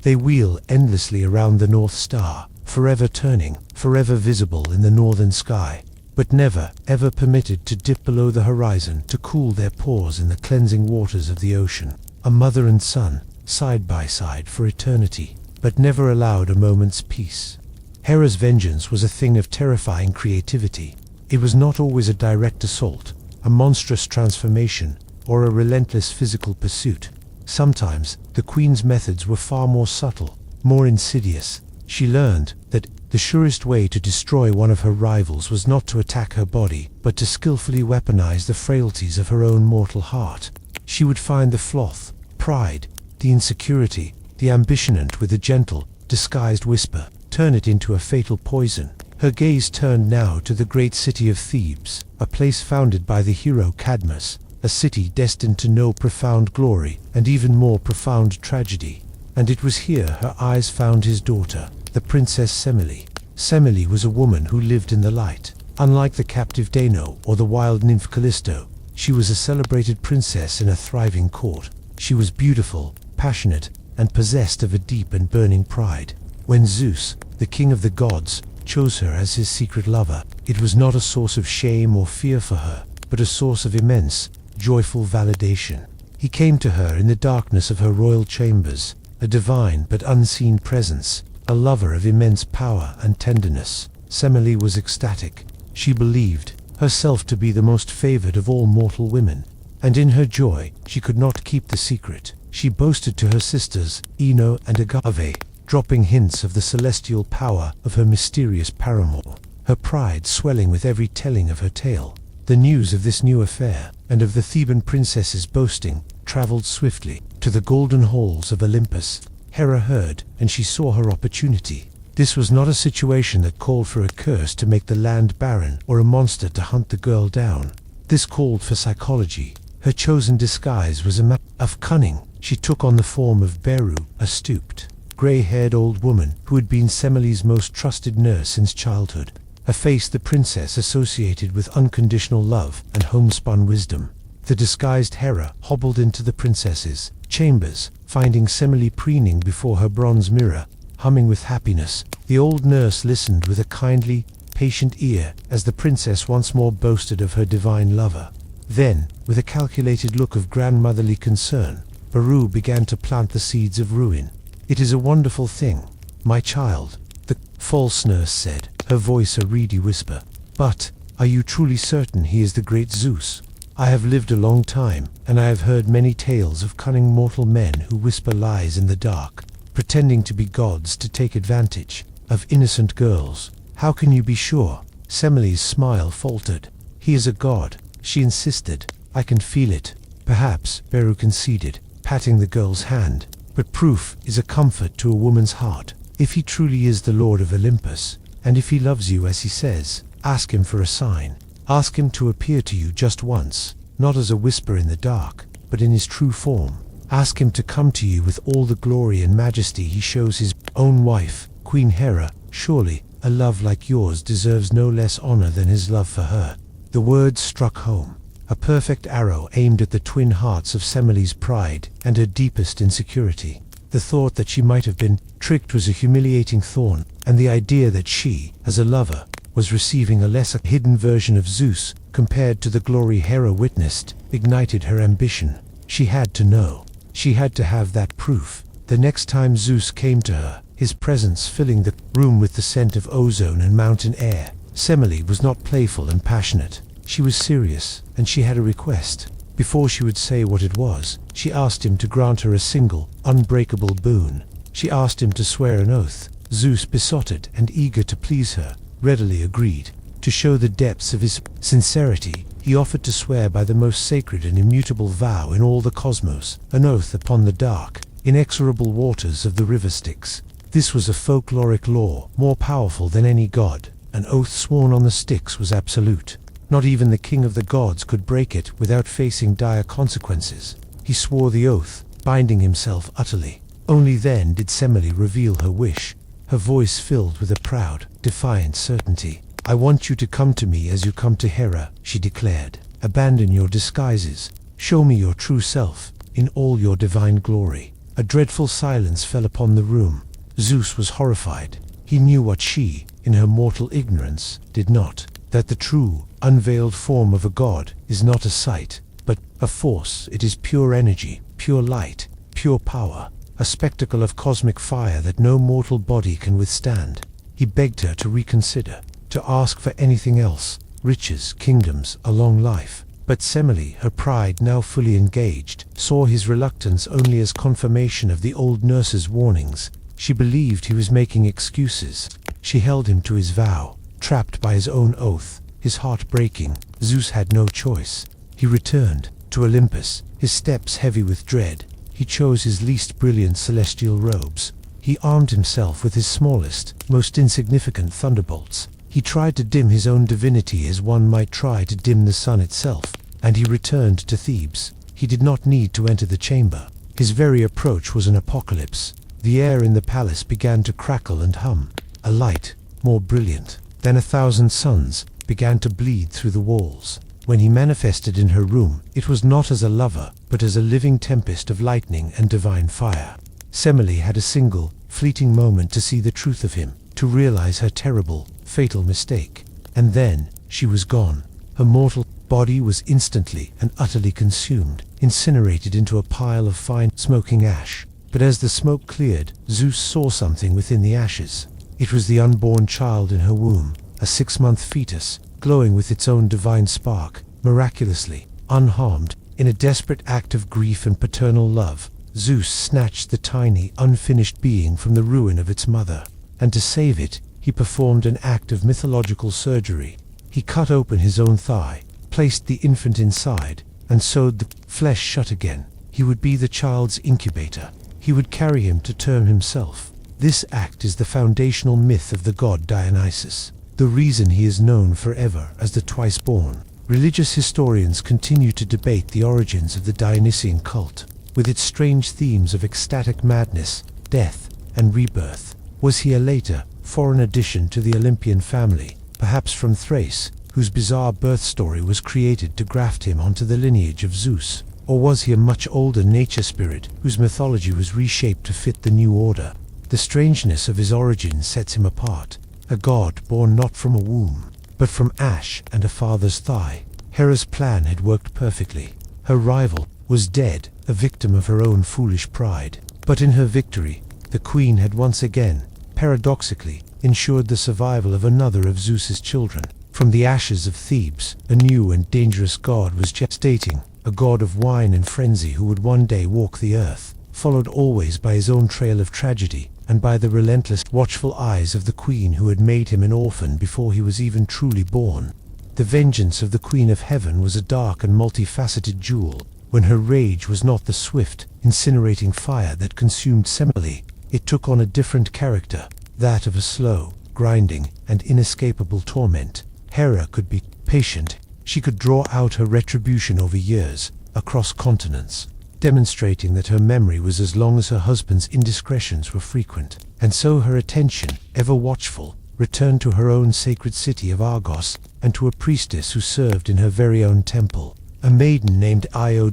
A: they wheel endlessly around the North Star, forever turning, forever visible in the northern sky, but never, ever permitted to dip below the horizon to cool their pores in the cleansing waters of the ocean. A mother and son, side by side for eternity, but never allowed a moment's peace. Hera's vengeance was a thing of terrifying creativity. It was not always a direct assault, a monstrous transformation, or a relentless physical pursuit. Sometimes, the queen's methods were far more subtle, more insidious. She learned that the surest way to destroy one of her rivals was not to attack her body, but to skillfully weaponize the frailties of her own mortal heart. She would find the sloth, pride, the insecurity, the ambition, and with a gentle, disguised whisper, turn it into a fatal poison. Her gaze turned now to the great city of Thebes, a place founded by the hero Cadmus, a city destined to know profound glory and even more profound tragedy. And it was here her eyes found his daughter, the Princess Semele. Semele was a woman who lived in the light. Unlike the captive Dano or the wild nymph Callisto, she was a celebrated princess in a thriving court. She was beautiful, passionate, and possessed of a deep and burning pride. When Zeus, the king of the gods, chose her as his secret lover, it was not a source of shame or fear for her, but a source of immense, joyful validation. He came to her in the darkness of her royal chambers, a divine but unseen presence, a lover of immense power and tenderness. Semele was ecstatic. She believed herself to be the most favored of all mortal women, and in her joy she could not keep the secret. She boasted to her sisters, Ino and Agave, dropping hints of the celestial power of her mysterious paramour, her pride swelling with every telling of her tale. The news of this new affair, and of the Theban princess's boasting, traveled swiftly to the golden halls of Olympus. Hera heard, and she saw her opportunity. This was not a situation that called for a curse to make the land barren or a monster to hunt the girl down. This called for psychology. Her chosen disguise was a map of cunning. She took on the form of Beru, a stooped, grey-haired old woman who had been Semele's most trusted nurse since childhood, a face the princess associated with unconditional love and homespun wisdom. The disguised Hera hobbled into the princess's chambers, finding Semele preening before her bronze mirror, humming with happiness. The old nurse listened with a kindly, patient ear as the princess once more boasted of her divine lover. Then, with a calculated look of grandmotherly concern, Beru began to plant the seeds of ruin. "It is a wonderful thing, my child," the false nurse said, her voice a reedy whisper. "But, are you truly certain he is the great Zeus? I have lived a long time, and I have heard many tales of cunning mortal men who whisper lies in the dark, pretending to be gods to take advantage of innocent girls. How can you be sure?" Semele's smile faltered. "He is a god," she insisted. "I can feel it." "Perhaps," Beru conceded, patting the girl's hand. "But proof is a comfort to a woman's heart. If he truly is the Lord of Olympus, and if he loves you as he says, ask him for a sign. Ask him to appear to you just once, not as a whisper in the dark, but in his true form. Ask him to come to you with all the glory and majesty he shows his own wife, Queen Hera. Surely, a love like yours deserves no less honor than his love for her." The words struck home, a perfect arrow aimed at the twin hearts of Semele's pride and her deepest insecurity. The thought that she might have been tricked was a humiliating thorn, and the idea that she, as a lover, was receiving a lesser hidden version of Zeus compared to the glory Hera witnessed, ignited her ambition. She had to know. She had to have that proof. The next time Zeus came to her, his presence filling the room with the scent of ozone and mountain air. Semele was not playful and passionate. She was serious, and she had a request. Before she would say what it was, she asked him to grant her a single, unbreakable boon. She asked him to swear an oath. Zeus, besotted and eager to please her, readily agreed. To show the depths of his sincerity, he offered to swear by the most sacred and immutable vow in all the cosmos, an oath upon the dark, inexorable waters of the river Styx. This was a folkloric law, more powerful than any god. An oath sworn on the Styx was absolute. Not even the king of the gods could break it without facing dire consequences. He swore the oath, binding himself utterly. Only then did Semele reveal her wish, her voice filled with a proud, defiant certainty. "I want you to come to me as you come to Hera," she declared. "Abandon your disguises. Show me your true self, in all your divine glory." A dreadful silence fell upon the room. Zeus was horrified. He knew what she, in her mortal ignorance, did not. That the true, unveiled form of a god is not a sight, but a force. It is pure energy, pure light, pure power, a spectacle of cosmic fire that no mortal body can withstand. He begged her to reconsider, to ask for anything else, riches, kingdoms, a long life. But Semele, her pride now fully engaged, saw his reluctance only as confirmation of the old nurse's warnings. She believed he was making excuses. She held him to his vow. Trapped by his own oath, his heart breaking, Zeus had no choice. He returned to Olympus, his steps heavy with dread. He chose his least brilliant celestial robes. He armed himself with his smallest, most insignificant thunderbolts. He tried to dim his own divinity as one might try to dim the sun itself, and he returned to Thebes. He did not need to enter the chamber. His very approach was an apocalypse. The air in the palace began to crackle and hum. A light, more brilliant than 1,000 suns, began to bleed through the walls. When he manifested in her room, it was not as a lover, but as a living tempest of lightning and divine fire. Semele had a single, fleeting moment to see the truth of him, to realize her terrible, fatal mistake. And then, she was gone. Her mortal body was instantly and utterly consumed, incinerated into a pile of fine, smoking ash. But as the smoke cleared, Zeus saw something within the ashes. It was the unborn child in her womb, a 6-month fetus, glowing with its own divine spark, miraculously, unharmed. In a desperate act of grief and paternal love, Zeus snatched the tiny, unfinished being from the ruin of its mother. And to save it, he performed an act of mythological surgery. He cut open his own thigh, placed the infant inside, and sewed the flesh shut again. He would be the child's incubator. He would carry him to term himself. This act is the foundational myth of the god Dionysus, the reason he is known forever as the twice-born. Religious historians continue to debate the origins of the Dionysian cult, with its strange themes of ecstatic madness, death, and rebirth. Was he a later, foreign addition to the Olympian family, perhaps from Thrace, whose bizarre birth story was created to graft him onto the lineage of Zeus? Or was he a much older nature spirit, whose mythology was reshaped to fit the new order? The strangeness of his origin sets him apart, a god born not from a womb, but from ash and a father's thigh. Hera's plan had worked perfectly. Her rival was dead, a victim of her own foolish pride. But in her victory, the queen had once again, paradoxically, ensured the survival of another of Zeus's children. From the ashes of Thebes, a new and dangerous god was gestating, a god of wine and frenzy who would one day walk the earth, followed always by his own trail of tragedy, and by the relentless, watchful eyes of the queen who had made him an orphan before he was even truly born. The vengeance of the Queen of Heaven was a dark and multifaceted jewel. When her rage was not the swift, incinerating fire that consumed Semele, it took on a different character, that of a slow, grinding, and inescapable torment. Hera could be patient. She could draw out her retribution over years, across continents, demonstrating that her memory was as long as her husband's indiscretions were frequent. And so her attention, ever watchful, returned to her own sacred city of Argos, and to a priestess who served in her very own temple. A maiden named Io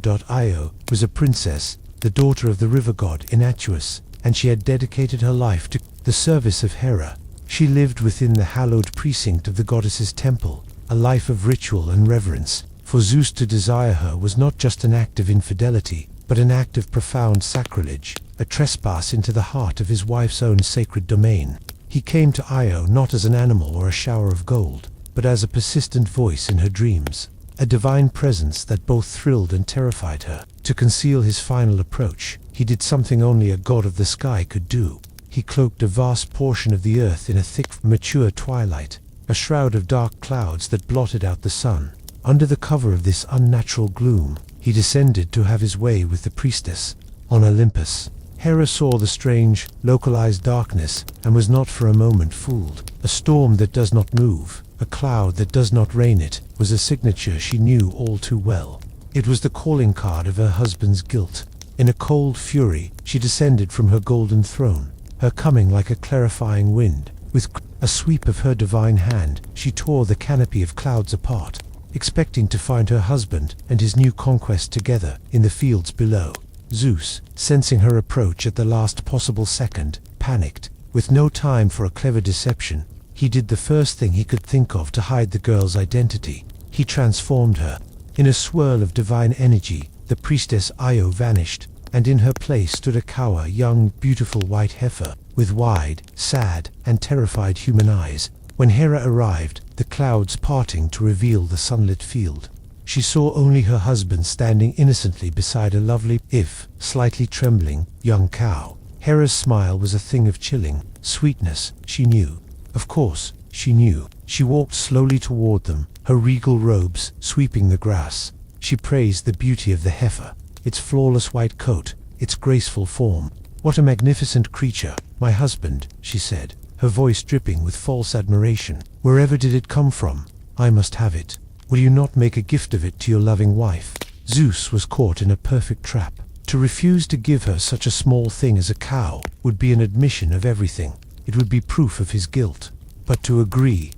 A: was a princess, the daughter of the river god Inachus, and she had dedicated her life to the service of Hera. She lived within the hallowed precinct of the goddess's temple, a life of ritual and reverence. For Zeus to desire her was not just an act of infidelity, but an act of profound sacrilege. a trespass into the heart of his wife's own sacred domain. He came to Io not as an animal or a shower of gold, but as a persistent voice in her dreams, a divine presence that both thrilled and terrified her. To conceal his final approach, he did something only a god of the sky could do. He cloaked a vast portion of the earth in a thick, mature twilight, a shroud of dark clouds that blotted out the sun. Under the cover of this unnatural gloom, he descended to have his way with the priestess. On Olympus, Hera saw the strange, localized darkness and was not for a moment fooled. A storm that does not move, a cloud that does not rain it, was a signature she knew all too well. It was the calling card of her husband's guilt. In a cold fury, she descended from her golden throne, her coming like a clarifying wind. With a sweep of her divine hand, she tore the canopy of clouds apart, expecting to find her husband and his new conquest together in the fields below. Zeus, sensing her approach at the last possible second, panicked. With no time for a clever deception, he did the first thing he could think of to hide the girl's identity. He transformed her. In a swirl of divine energy, the priestess Io vanished, and in her place stood a cow, young, beautiful white heifer, with wide, sad, and terrified human eyes. When Hera arrived, the clouds parting to reveal the sunlit field, she saw only her husband standing innocently beside a lovely, if slightly trembling, young cow. Hera's smile was a thing of chilling sweetness, she knew. Of course, she knew. She walked slowly toward them, her regal robes sweeping the grass. She praised the beauty of the heifer, its flawless white coat, its graceful form. "What a magnificent creature, my husband," she said, her voice dripping with false admiration. "Wherever did it come from? I must have it. Will you not make a gift of it to your loving wife?" Zeus was caught in a perfect trap. To refuse to give her such a small thing as a cow would be an admission of everything. It would be proof of his guilt. But to agree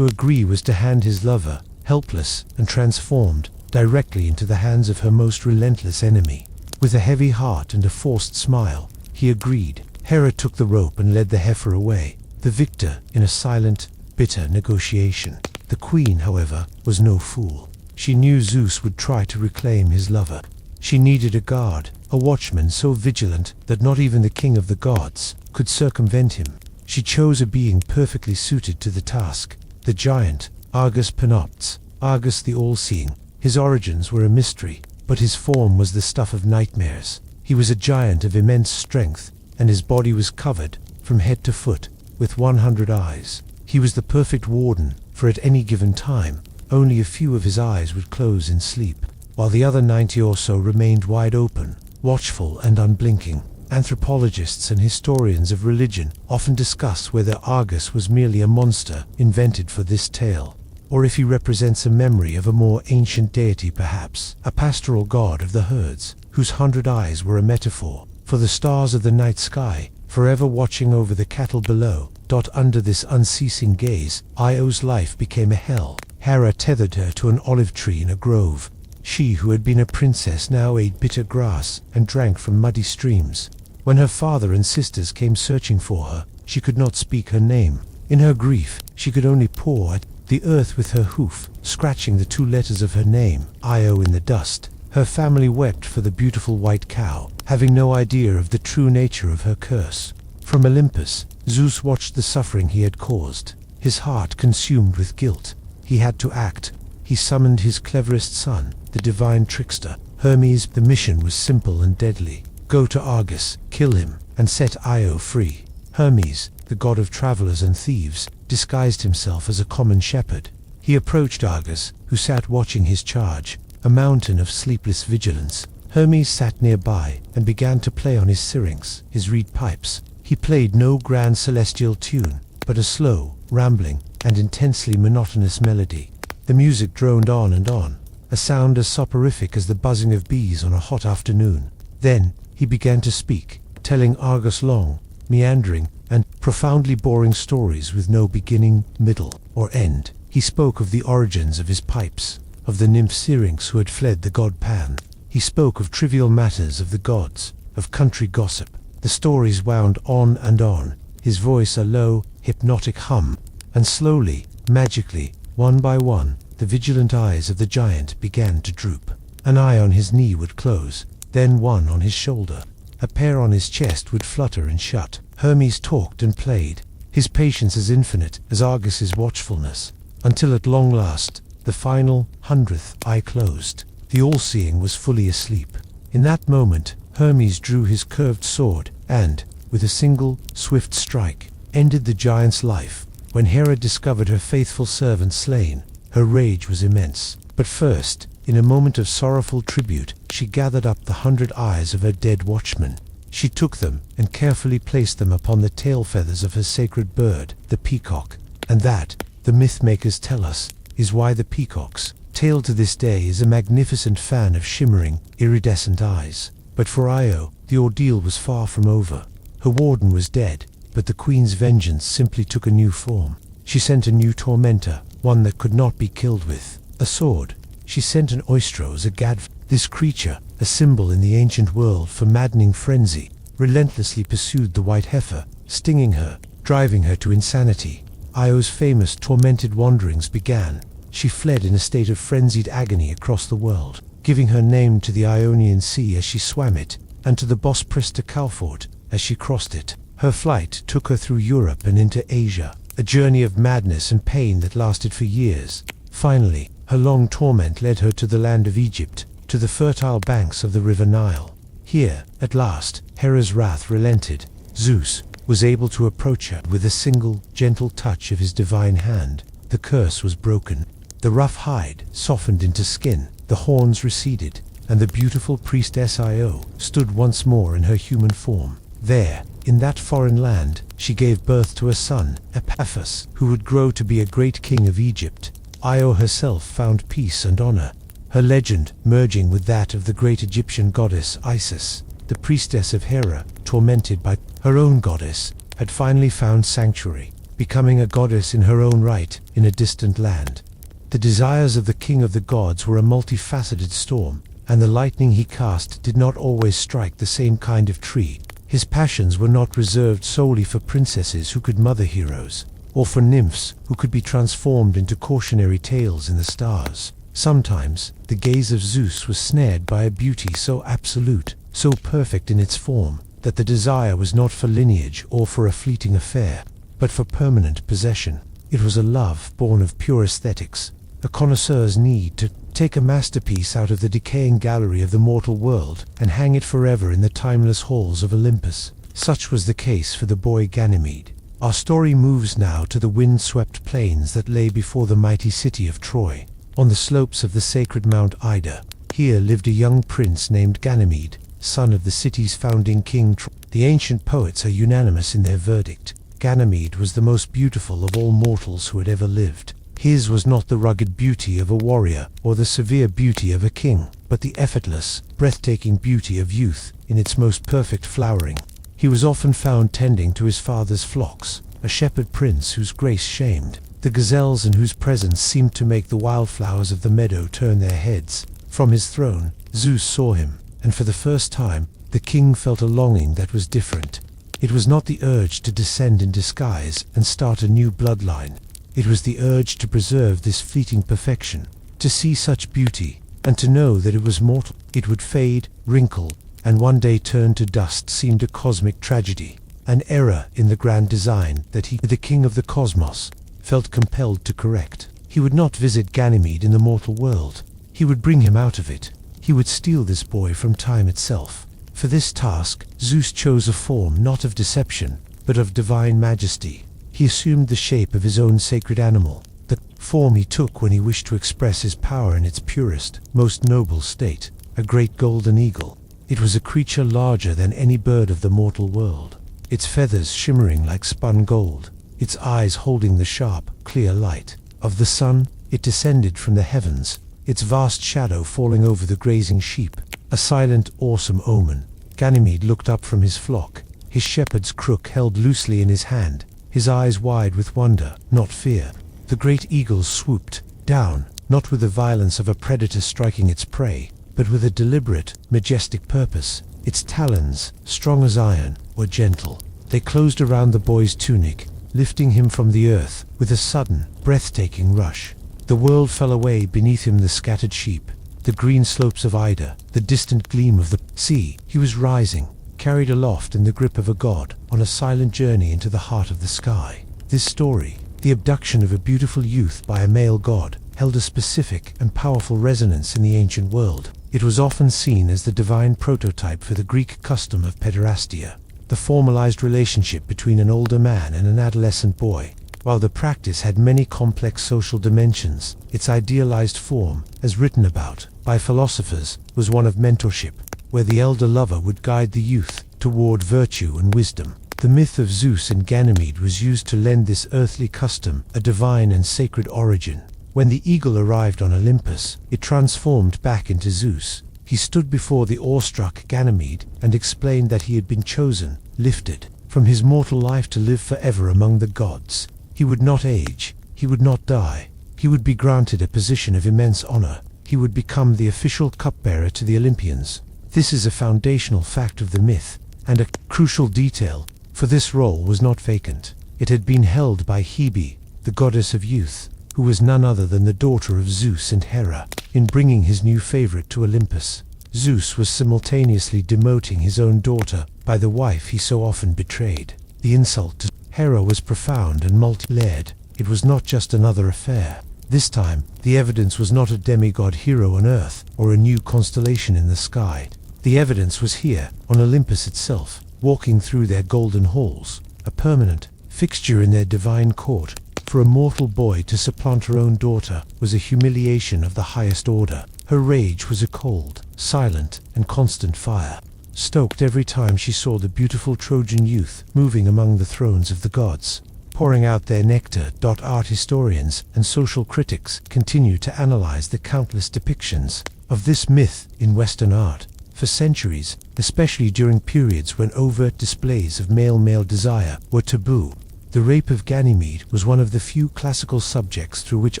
A: was to hand his lover, helpless and transformed, directly into the hands of her most relentless enemy. With a heavy heart and a forced smile, he agreed. Hera took the rope and led the heifer away, the victor in a silent, bitter negotiation. The queen, however, was no fool. She knew Zeus would try to reclaim his lover. She needed a guard, a watchman so vigilant that not even the king of the gods could circumvent him. She chose a being perfectly suited to the task, the giant, Argus Panoptes, Argus the All-Seeing. His origins were a mystery, but his form was the stuff of nightmares. He was a giant of immense strength, and his body was covered, from head to foot, with 100 eyes. He was the perfect warden, for at any given time, only a few of his eyes would close in sleep, while the other 90 or so remained wide open, watchful and unblinking. Anthropologists and historians of religion often discuss whether Argus was merely a monster invented for this tale, or if he represents a memory of a more ancient deity, perhaps a pastoral god of the herds, whose 100 eyes were a metaphor for the stars of the night sky, forever watching over the cattle below. Under this unceasing gaze, Io's life became a hell. Hera tethered her to an olive tree in a grove. She who had been a princess now ate bitter grass and drank from muddy streams. When her father and sisters came searching for her, she could not speak her name. In her grief, she could only paw at the earth with her hoof, scratching the 2 letters of her name, Io, in the dust. Her family wept for the beautiful white cow, having no idea of the true nature of her curse. From Olympus, Zeus watched the suffering he had caused, his heart consumed with guilt. He had to act. He summoned his cleverest son, the divine trickster, Hermes. The mission was simple and deadly. Go to Argus, kill him, and set Io free. Hermes, the god of travelers and thieves, disguised himself as a common shepherd. He approached Argus, who sat watching his charge, a mountain of sleepless vigilance. Hermes sat nearby and began to play on his syrinx, his reed pipes. He played no grand celestial tune, but a slow, rambling, and intensely monotonous melody. The music droned on and on, a sound as soporific as the buzzing of bees on a hot afternoon. Then he began to speak, telling Argus long, meandering, and profoundly boring stories with no beginning, middle, or end. He spoke of the origins of his pipes, of the nymph Syrinx who had fled the god Pan. He spoke of trivial matters of the gods, of country gossip. The stories wound on and on, his voice a low, hypnotic hum, and slowly, magically, one by one, the vigilant eyes of the giant began to droop. An eye on his knee would close, then one on his shoulder. a pair on his chest would flutter and shut. Hermes talked and played, his patience as infinite as Argus's watchfulness, until at long last, the final 100th eye closed. The all-seeing was fully asleep. In that moment, Hermes drew his curved sword and, with a single, swift strike, ended the giant's life. When Hera discovered her faithful servant slain, her rage was immense. But first, in a moment of sorrowful tribute, she gathered up the 100 eyes of her dead watchmen. She took them and carefully placed them upon the tail feathers of her sacred bird, the peacock. And that, the myth-makers tell us, is why the peacock's tail to this day is a magnificent fan of shimmering, iridescent eyes. But for Io, the ordeal was far from over. Her warden was dead, but the queen's vengeance simply took a new form. She sent a new tormentor, one that could not be killed with a sword. She sent an oistros, a gadf. This creature, a symbol in the ancient world for maddening frenzy, relentlessly pursued the white heifer, stinging her, driving her to insanity. Io's famous tormented wanderings began. She fled in a state of frenzied agony across the world, giving her name to the Ionian Sea as she swam it, and to the Bosporus Calfort as she crossed it. Her flight took her through Europe and into Asia, a journey of madness and pain that lasted for years. Finally, her long torment led her to the land of Egypt, to the fertile banks of the river Nile. Here, at last, Hera's wrath relented. Zeus was able to approach her with a single, gentle touch of his divine hand. The curse was broken. The rough hide softened into skin, the horns receded, and the beautiful priestess Io stood once more in her human form. There, in that foreign land, she gave birth to a son, Epaphus, who would grow to be a great king of Egypt. Io herself found peace and honor, her legend merging with that of the great Egyptian goddess Isis. The priestess of Hera, tormented by her own goddess, had finally found sanctuary, becoming a goddess in her own right in a distant land. The desires of the king of the gods were a multifaceted storm, and the lightning he cast did not always strike the same kind of tree. His passions were not reserved solely for princesses who could mother heroes, or for nymphs who could be transformed into cautionary tales in the stars. Sometimes, the gaze of Zeus was snared by a beauty so absolute, so perfect in its form, that the desire was not for lineage or for a fleeting affair, but for permanent possession. It was a love born of pure aesthetics, a connoisseur's need to take a masterpiece out of the decaying gallery of the mortal world and hang it forever in the timeless halls of Olympus. Such was the case for the boy Ganymede. Our story moves now to the wind-swept plains that lay before the mighty city of Troy. On the slopes of the sacred Mount Ida, here lived a young prince named Ganymede, son of the city's founding king Troy. The ancient poets are unanimous in their verdict. Ganymede was the most beautiful of all mortals who had ever lived. His was not the rugged beauty of a warrior or the severe beauty of a king, but the effortless, breathtaking beauty of youth in its most perfect flowering. He was often found tending to his father's flocks, a shepherd prince whose grace shamed the gazelles and whose presence seemed to make the wildflowers of the meadow turn their heads. From his throne, Zeus saw him, and for the first time, the king felt a longing that was different. It was not the urge to descend in disguise and start a new bloodline. It was the urge to preserve this fleeting perfection, to see such beauty, and to know that it was mortal. It would fade, wrinkle, and one day turn to dust seemed a cosmic tragedy, an error in the grand design that he, the king of the cosmos, felt compelled to correct. He would not visit Ganymede in the mortal world. He would bring him out of it. He would steal this boy from time itself. For this task, Zeus chose a form not of deception, but of divine majesty. He assumed the shape of his own sacred animal, the form he took when he wished to express his power in its purest, most noble state, a great golden eagle. It was a creature larger than any bird of the mortal world, its feathers shimmering like spun gold, its eyes holding the sharp, clear light of the sun. It descended from the heavens, its vast shadow falling over the grazing sheep, a silent, awesome omen. Ganymede looked up from his flock, his shepherd's crook held loosely in his hand, his eyes wide with wonder, not fear. The great eagle swooped down, not with the violence of a predator striking its prey, but with a deliberate, majestic purpose. Its talons, strong as iron, were gentle. They closed around the boy's tunic, lifting him from the earth with a sudden, breathtaking rush. The world fell away beneath him, the scattered sheep, the green slopes of Ida, the distant gleam of the sea. He was rising, carried aloft in the grip of a god, on a silent journey into the heart of the sky. This story, the abduction of a beautiful youth by a male god, held a specific and powerful resonance in the ancient world. It was often seen as the divine prototype for the Greek custom of pederastia, the formalized relationship between an older man and an adolescent boy. While the practice had many complex social dimensions, its idealized form, as written about by philosophers, was one of mentorship, where the elder lover would guide the youth toward virtue and wisdom. The myth of Zeus and Ganymede was used to lend this earthly custom a divine and sacred origin. When the eagle arrived on Olympus, it transformed back into Zeus. He stood before the awestruck Ganymede and explained that he had been chosen, lifted from his mortal life to live forever among the gods. He would not age, he would not die, he would be granted a position of immense honor. He would become the official cupbearer to the Olympians. This is a foundational fact of the myth, and a crucial detail, for this role was not vacant. It had been held by Hebe, the goddess of youth, who was none other than the daughter of Zeus and Hera. In bringing his new favorite to Olympus, Zeus was simultaneously demoting his own daughter by the wife he so often betrayed. The insult to Hera was profound and multi-layered. It was not just another affair. This time, the evidence was not a demigod hero on Earth or a new constellation in the sky. The evidence was here, on Olympus itself, walking through their golden halls, a permanent fixture in their divine court. For a mortal boy to supplant her own daughter was a humiliation of the highest order. Her rage was a cold, silent, and constant fire, stoked every time she saw the beautiful Trojan youth moving among the thrones of the gods, pouring out their nectar. Art historians and social critics continue to analyze the countless depictions of this myth in Western art. For centuries, especially during periods when overt displays of male desire were taboo, the rape of Ganymede was one of the few classical subjects through which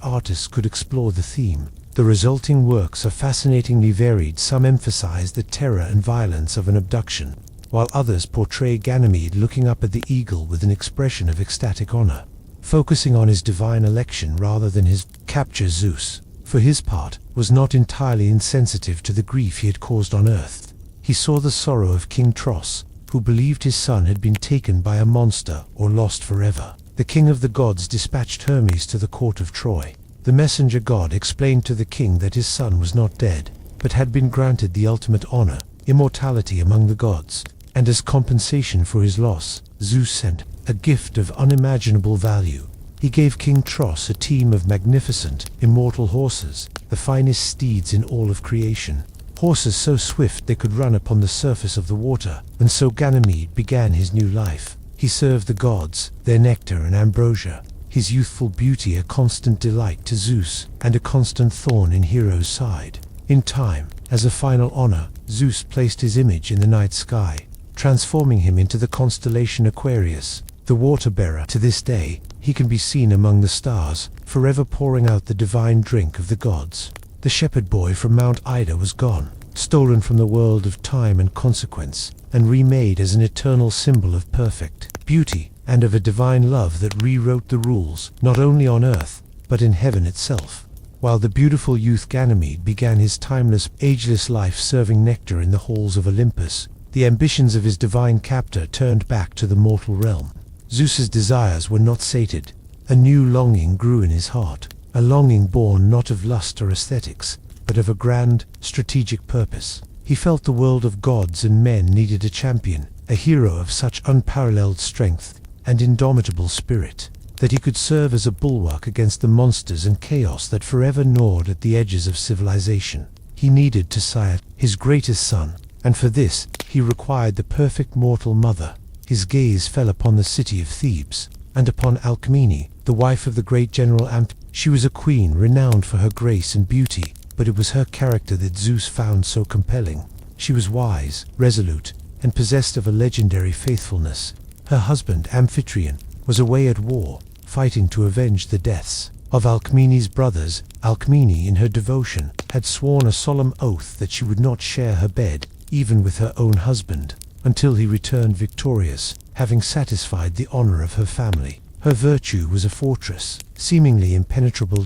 A: artists could explore the theme. The resulting works are fascinatingly varied. Some emphasize the terror and violence of an abduction, while others portray Ganymede looking up at the eagle with an expression of ecstatic honor, focusing on his divine election rather than his capture. Zeus, for his part, was not entirely insensitive to the grief he had caused on Earth. He saw the sorrow of King Tros, who believed his son had been taken by a monster or lost forever. The king of the gods dispatched Hermes to the court of Troy. The messenger god explained to the king that his son was not dead, but had been granted the ultimate honor, immortality among the gods, and as compensation for his loss, Zeus sent a gift of unimaginable value. He gave King Tros a team of magnificent, immortal horses, the finest steeds in all of creation. Horses so swift they could run upon the surface of the water. And so Ganymede began his new life. He served the gods, their nectar and ambrosia, his youthful beauty a constant delight to Zeus, and a constant thorn in Hero's side. In time, as a final honor, Zeus placed his image in the night sky, transforming him into the constellation Aquarius, the water-bearer. To this day, he can be seen among the stars, forever pouring out the divine drink of the gods. The shepherd boy from Mount Ida was gone, stolen from the world of time and consequence, and remade as an eternal symbol of perfect beauty and of a divine love that rewrote the rules, not only on earth, but in heaven itself. While the beautiful youth Ganymede began his timeless, ageless life serving nectar in the halls of Olympus, the ambitions of his divine captor turned back to the mortal realm. Zeus's desires were not sated. A new longing grew in his heart. A longing born not of lust or aesthetics, but of a grand, strategic purpose. He felt the world of gods and men needed a champion, a hero of such unparalleled strength and indomitable spirit, that he could serve as a bulwark against the monsters and chaos that forever gnawed at the edges of civilization. He needed to sire his greatest son, and for this, he required the perfect mortal mother. His gaze fell upon the city of Thebes, and upon Alcmene, the wife of the great general She was a queen renowned for her grace and beauty, but it was her character that Zeus found so compelling. She was wise, resolute, and possessed of a legendary faithfulness. Her husband, Amphitryon, was away at war, fighting to avenge the deaths of Alcmene's brothers. Alcmene, in her devotion, had sworn a solemn oath that she would not share her bed, even with her own husband, until he returned victorious, having satisfied the honor of her family. Her virtue was a fortress, seemingly impenetrable.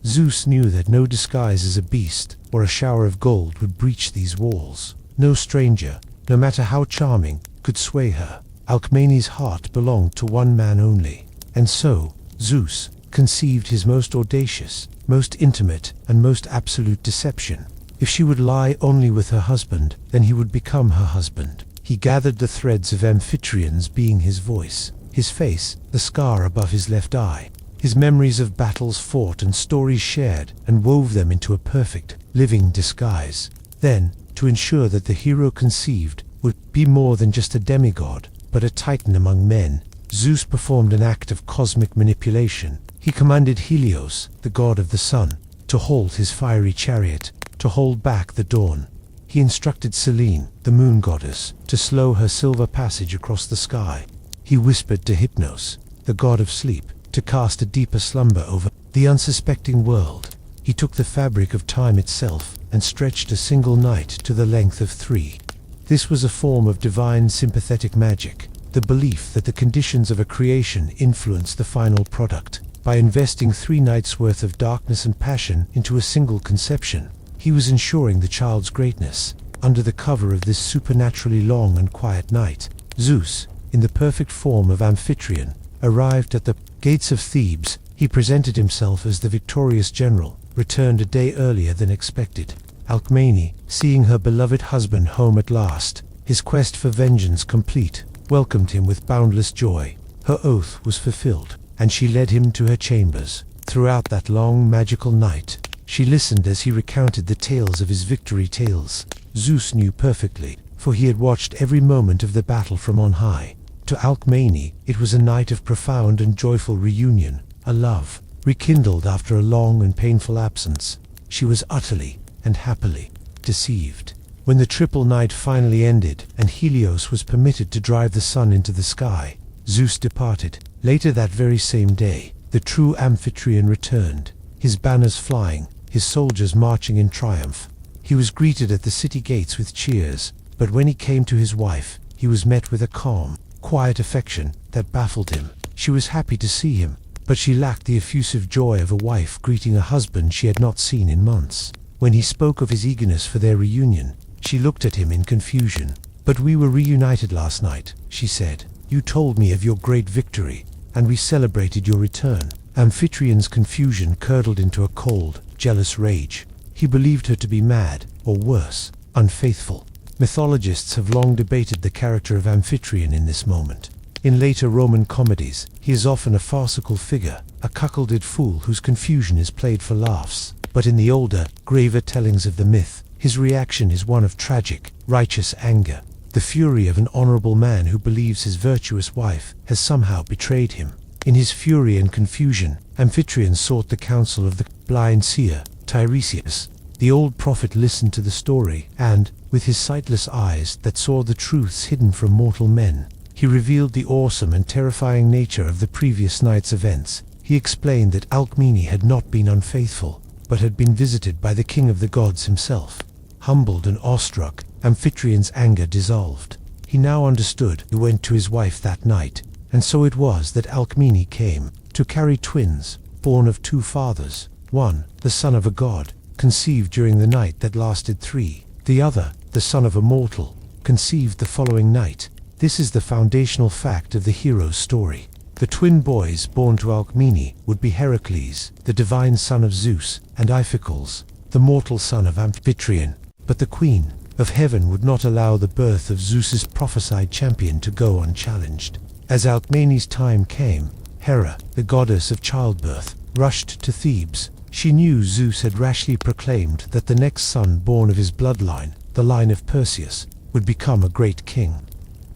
A: Zeus knew that no disguise as a beast or a shower of gold would breach these walls. No stranger, no matter how charming, could sway her. Alcmene's heart belonged to one man only. And so, Zeus conceived his most audacious, most intimate, and most absolute deception. If she would lie only with her husband, then he would become her husband. He gathered the threads of Amphitryon's being, his voice, his face, the scar above his left eye, his memories of battles fought and stories shared, and wove them into a perfect, living disguise. Then, to ensure that the hero conceived would be more than just a demigod, but a titan among men, Zeus performed an act of cosmic manipulation. He commanded Helios, the god of the sun, to halt his fiery chariot, to hold back the dawn. He instructed Selene, the moon goddess, to slow her silver passage across the sky. He whispered to Hypnos, the god of sleep, to cast a deeper slumber over the unsuspecting world. He took the fabric of time itself and stretched a single night to the length of 3. This was a form of divine sympathetic magic, the belief that the conditions of a creation influence the final product. By investing 3 nights' worth of darkness and passion into a single conception, he was ensuring the child's greatness. Under the cover of this supernaturally long and quiet night, Zeus, in the perfect form of Amphitryon, arrived at the gates of Thebes. He presented himself as the victorious general, returned a day earlier than expected. Alcmene, seeing her beloved husband home at last, his quest for vengeance complete, welcomed him with boundless joy. Her oath was fulfilled, and she led him to her chambers. Throughout that long magical night, she listened as he recounted the tales of his victory. Tales Zeus knew perfectly, for he had watched every moment of the battle from on high. To Alcmene, it was a night of profound and joyful reunion, a love rekindled after a long and painful absence. She was utterly and happily deceived. When the triple night finally ended, and Helios was permitted to drive the sun into the sky, Zeus departed. Later that very same day, the true Amphitryon returned, his banners flying, his soldiers marching in triumph. He was greeted at the city gates with cheers, but when he came to his wife, he was met with a calm, quiet affection that baffled him. She was happy to see him, but she lacked the effusive joy of a wife greeting a husband she had not seen in months. When he spoke of his eagerness for their reunion, she looked at him in confusion. "But we were reunited last night," she said. "You told me of your great victory, and we celebrated your return." Amphitryon's confusion curdled into a cold, jealous rage. He believed her to be mad, or worse, unfaithful. Mythologists have long debated the character of Amphitryon in this moment. In later Roman comedies, he is often a farcical figure, a cuckolded fool whose confusion is played for laughs. But in the older, graver tellings of the myth, his reaction is one of tragic, righteous anger, the fury of an honorable man who believes his virtuous wife has somehow betrayed him. In his fury and confusion, Amphitryon sought the counsel of the blind seer, Tiresias. The old prophet listened to the story, and, with his sightless eyes that saw the truths hidden from mortal men, he revealed the awesome and terrifying nature of the previous night's events. He explained that Alcmene had not been unfaithful, but had been visited by the king of the gods himself. Humbled and awestruck, Amphitryon's anger dissolved. He now understood. He went to his wife that night, and so it was that Alcmene came, to carry twins, born of 2 fathers, one, the son of a god, conceived during the night that lasted 3, the other, the son of a mortal, conceived the following night. This is the foundational fact of the hero's story. The twin boys born to Alcmene would be Heracles, the divine son of Zeus, and Iphicles, the mortal son of Amphitryon. But the queen of heaven would not allow the birth of Zeus's prophesied champion to go unchallenged. As Alcmene's time came, Hera, the goddess of childbirth, rushed to Thebes. She knew Zeus had rashly proclaimed that the next son born of his bloodline, the line of Perseus, would become a great king.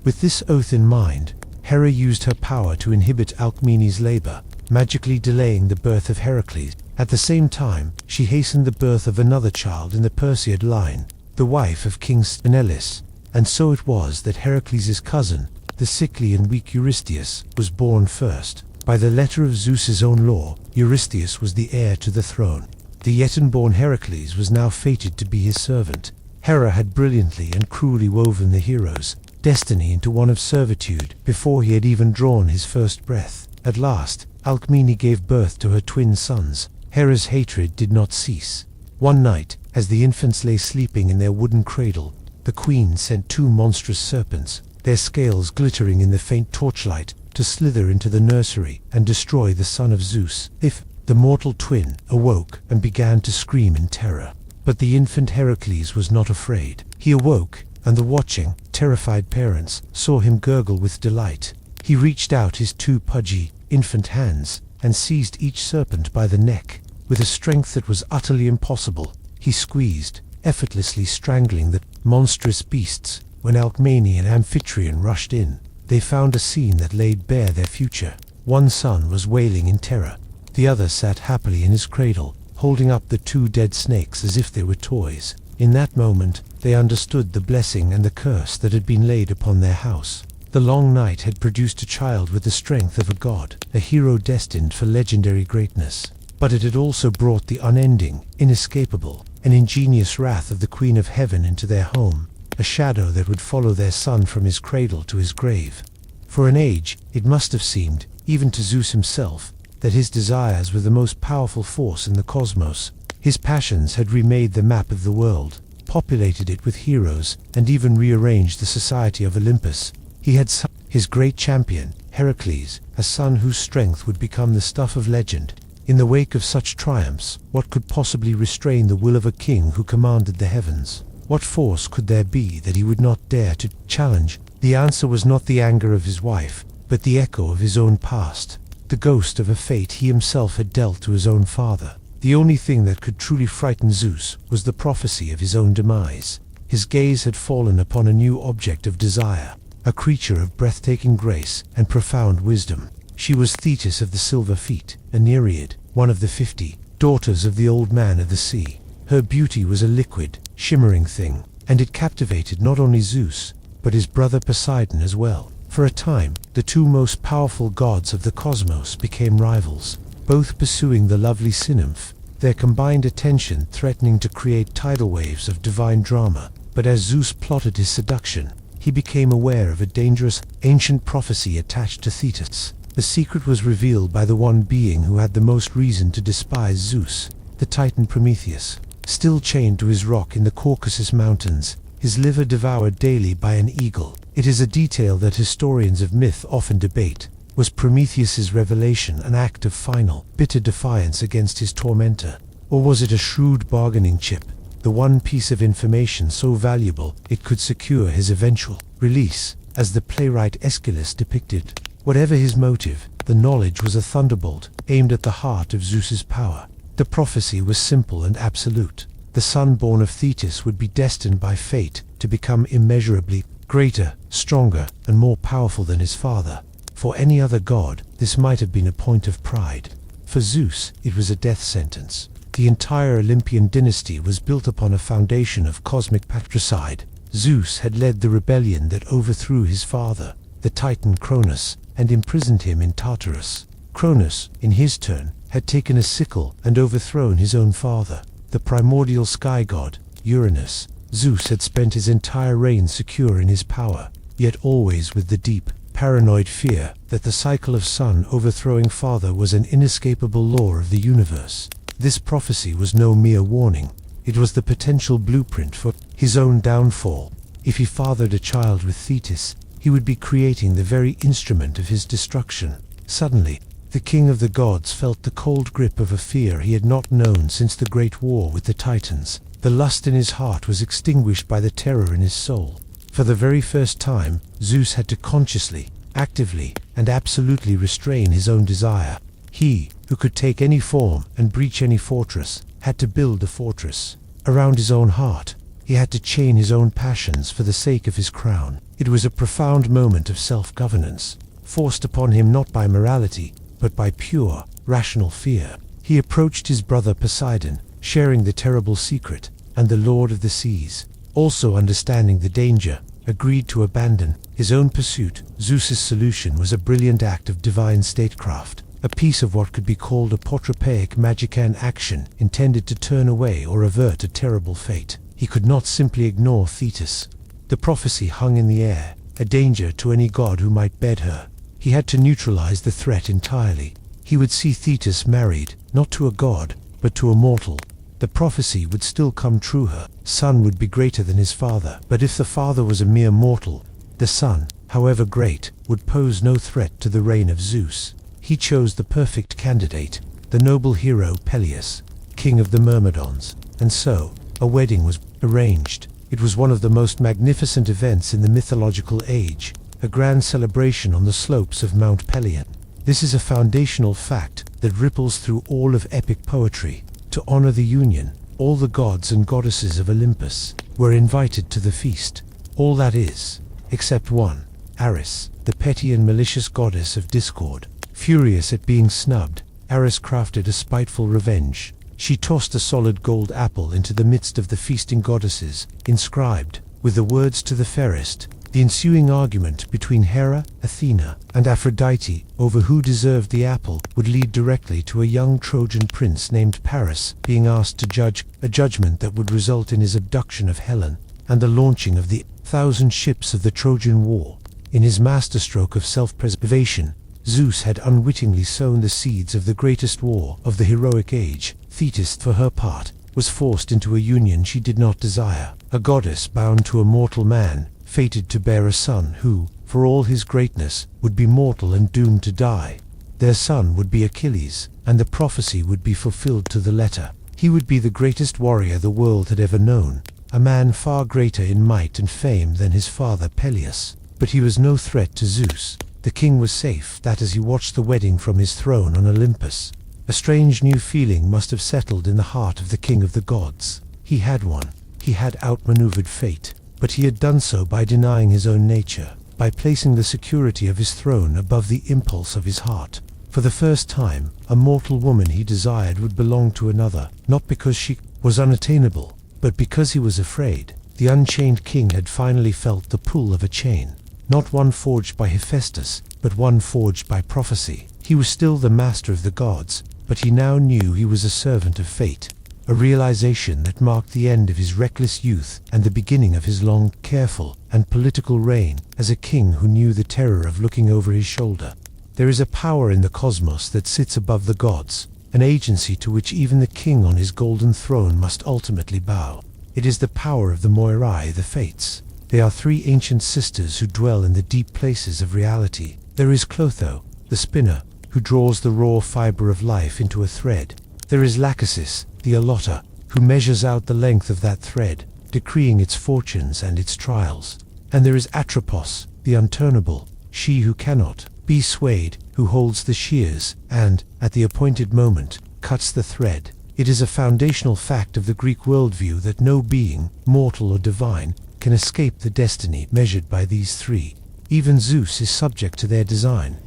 A: With this oath in mind, Hera used her power to inhibit Alcmene's labor, magically delaying the birth of Heracles. At the same time, she hastened the birth of another child in the Perseid line, the wife of King Sthenelus, and so it was that Heracles' cousin, the sickly and weak Eurystheus, was born first. By the letter of Zeus's own law, Eurystheus was the heir to the throne. The yet unborn Heracles was now fated to be his servant. Hera had brilliantly and cruelly woven the hero's destiny into one of servitude before he had even drawn his first breath. At last, Alcmene gave birth to her twin sons. Hera's hatred did not cease. One night, as the infants lay sleeping in their wooden cradle, the queen sent 2 monstrous serpents, their scales glittering in the faint torchlight, to slither into the nursery and destroy the son of Zeus. The mortal twin awoke and began to scream in terror. But the infant Heracles was not afraid. He awoke, and the watching, terrified parents saw him gurgle with delight. He reached out his 2 pudgy, infant hands and seized each serpent by the neck. With a strength that was utterly impossible, he squeezed, effortlessly strangling the monstrous beasts. When Alcmene and Amphitryon rushed in, they found a scene that laid bare their future. One son was wailing in terror. The other sat happily in his cradle, holding up the 2 dead snakes as if they were toys. In that moment, they understood the blessing and the curse that had been laid upon their house. The long night had produced a child with the strength of a god, a hero destined for legendary greatness. But it had also brought the unending, inescapable, and ingenious wrath of the Queen of Heaven into their home, a shadow that would follow their son from his cradle to his grave. For an age, it must have seemed, even to Zeus himself, that his desires were the most powerful force in the cosmos. His passions had remade the map of the world, populated it with heroes, and even rearranged the society of Olympus. He had his great champion, Heracles, a son whose strength would become the stuff of legend. In the wake of such triumphs, what could possibly restrain the will of a king who commanded the heavens? What force could there be that he would not dare to challenge? The answer was not the anger of his wife, but the echo of his own past, the ghost of a fate he himself had dealt to his own father. The only thing that could truly frighten Zeus was the prophecy of his own demise. His gaze had fallen upon a new object of desire, a creature of breathtaking grace and profound wisdom. She was Thetis of the silver feet, a Nereid, one of the 50 daughters of the old man of the sea. Her beauty was a liquid, shimmering thing, and it captivated not only Zeus, but his brother Poseidon as well. For a time, the 2 most powerful gods of the cosmos became rivals, both pursuing the lovely nymph, their combined attention threatening to create tidal waves of divine drama. But as Zeus plotted his seduction, he became aware of a dangerous, ancient prophecy attached to Thetis. The secret was revealed by the one being who had the most reason to despise Zeus, the Titan Prometheus. Still chained to his rock in the Caucasus Mountains, his liver devoured daily by an eagle. It is a detail that historians of myth often debate. Was Prometheus's revelation an act of final, bitter defiance against his tormentor? Or was it a shrewd bargaining chip, the one piece of information so valuable it could secure his eventual release, as the playwright Aeschylus depicted? Whatever his motive, the knowledge was a thunderbolt aimed at the heart of Zeus's power. The prophecy was simple and absolute. The son born of Thetis would be destined by fate to become immeasurably greater, stronger, and more powerful than his father. For any other god, this might have been a point of pride. For Zeus, it was a death sentence. The entire Olympian dynasty was built upon a foundation of cosmic patricide. Zeus had led the rebellion that overthrew his father, the Titan Cronus, and imprisoned him in Tartarus. Cronus, in his turn, had taken a sickle and overthrown his own father, the primordial sky god, Uranus. Zeus had spent his entire reign secure in his power, yet always with the deep, paranoid fear that the cycle of son overthrowing father was an inescapable law of the universe. This prophecy was no mere warning. It was the potential blueprint for his own downfall. If he fathered a child with Thetis, he would be creating the very instrument of his destruction. Suddenly, the king of the gods felt the cold grip of a fear he had not known since the great war with the Titans. The lust in his heart was extinguished by the terror in his soul. For the very first time, Zeus had to consciously, actively, and absolutely restrain his own desire. He, who could take any form and breach any fortress, had to build a fortress around his own heart. He had to chain his own passions for the sake of his crown. It was a profound moment of self-governance, forced upon him not by morality, but by pure, rational fear. He approached his brother Poseidon, sharing the terrible secret, and the Lord of the Seas, also understanding the danger, agreed to abandon his own pursuit. Zeus's solution was a brilliant act of divine statecraft, a piece of what could be called a portropaic magican action intended to turn away or avert a terrible fate. He could not simply ignore Thetis. The prophecy hung in the air, a danger to any god who might bed her. He had to neutralize the threat entirely. He would see Thetis married, not to a god, but to a mortal. the prophecy would still come true. Her son would be greater than his father. But if the father was a mere mortal, the son, however great, would pose no threat to the reign of Zeus. He chose the perfect candidate, the noble hero Peleus, king of the Myrmidons. And so, a wedding was arranged. It was one of the most magnificent events in the mythological age, a grand celebration on the slopes of Mount Pelion. This is a foundational fact that ripples through all of epic poetry. To honor the union, all the gods and goddesses of Olympus were invited to the feast. All that is, except one, Ares, the petty and malicious goddess of discord. Furious at being snubbed, Ares crafted a spiteful revenge. She tossed a solid gold apple into the midst of the feasting goddesses, inscribed, with the words "to the fairest." The ensuing argument between Hera, Athena, and Aphrodite over who deserved the apple would lead directly to a young Trojan prince named Paris being asked to judge, a judgment that would result in his abduction of Helen and the launching of the 1,000 ships of the Trojan War. In his masterstroke of self-preservation, Zeus had unwittingly sown the seeds of the greatest war of the heroic age. Thetis, for her part, was forced into a union she did not desire, a goddess bound to a mortal man, fated to bear a son who, for all his greatness, would be mortal and doomed to die. Their son would be Achilles, and the prophecy would be fulfilled to the letter. He would be the greatest warrior the world had ever known, a man far greater in might and fame than his father Peleus. But he was no threat to Zeus. The king was safe, that as he watched the wedding from his throne on Olympus, a strange new feeling must have settled in the heart of the king of the gods. He had won. He had outmaneuvered fate. But he had done so by denying his own nature, by placing the security of his throne above the impulse of his heart. For the first time, a mortal woman he desired would belong to another, not because she was unattainable, but because he was afraid. The unchained king had finally felt the pull of a chain, not one forged by Hephaestus, but one forged by prophecy. He was still the master of the gods, but he now knew he was a servant of fate. A realization that marked the end of his reckless youth and the beginning of his long, careful, and political reign as a king who knew the terror of looking over his shoulder. There is a power in the cosmos that sits above the gods, an agency to which even the king on his golden throne must ultimately bow. It is the power of the Moirai, the Fates. They are three ancient sisters who dwell in the deep places of reality. There is Clotho, the spinner, who draws the raw fiber of life into a thread. There is Lachesis, the allotter, who measures out the length of that thread, decreeing its fortunes and its trials. And there is Atropos, the unturnable, she who cannot be swayed, who holds the shears, and, at the appointed moment, cuts the thread. It is a foundational fact of the Greek worldview that no being, mortal or divine, can escape the destiny measured by these three. Even Zeus is subject to their design.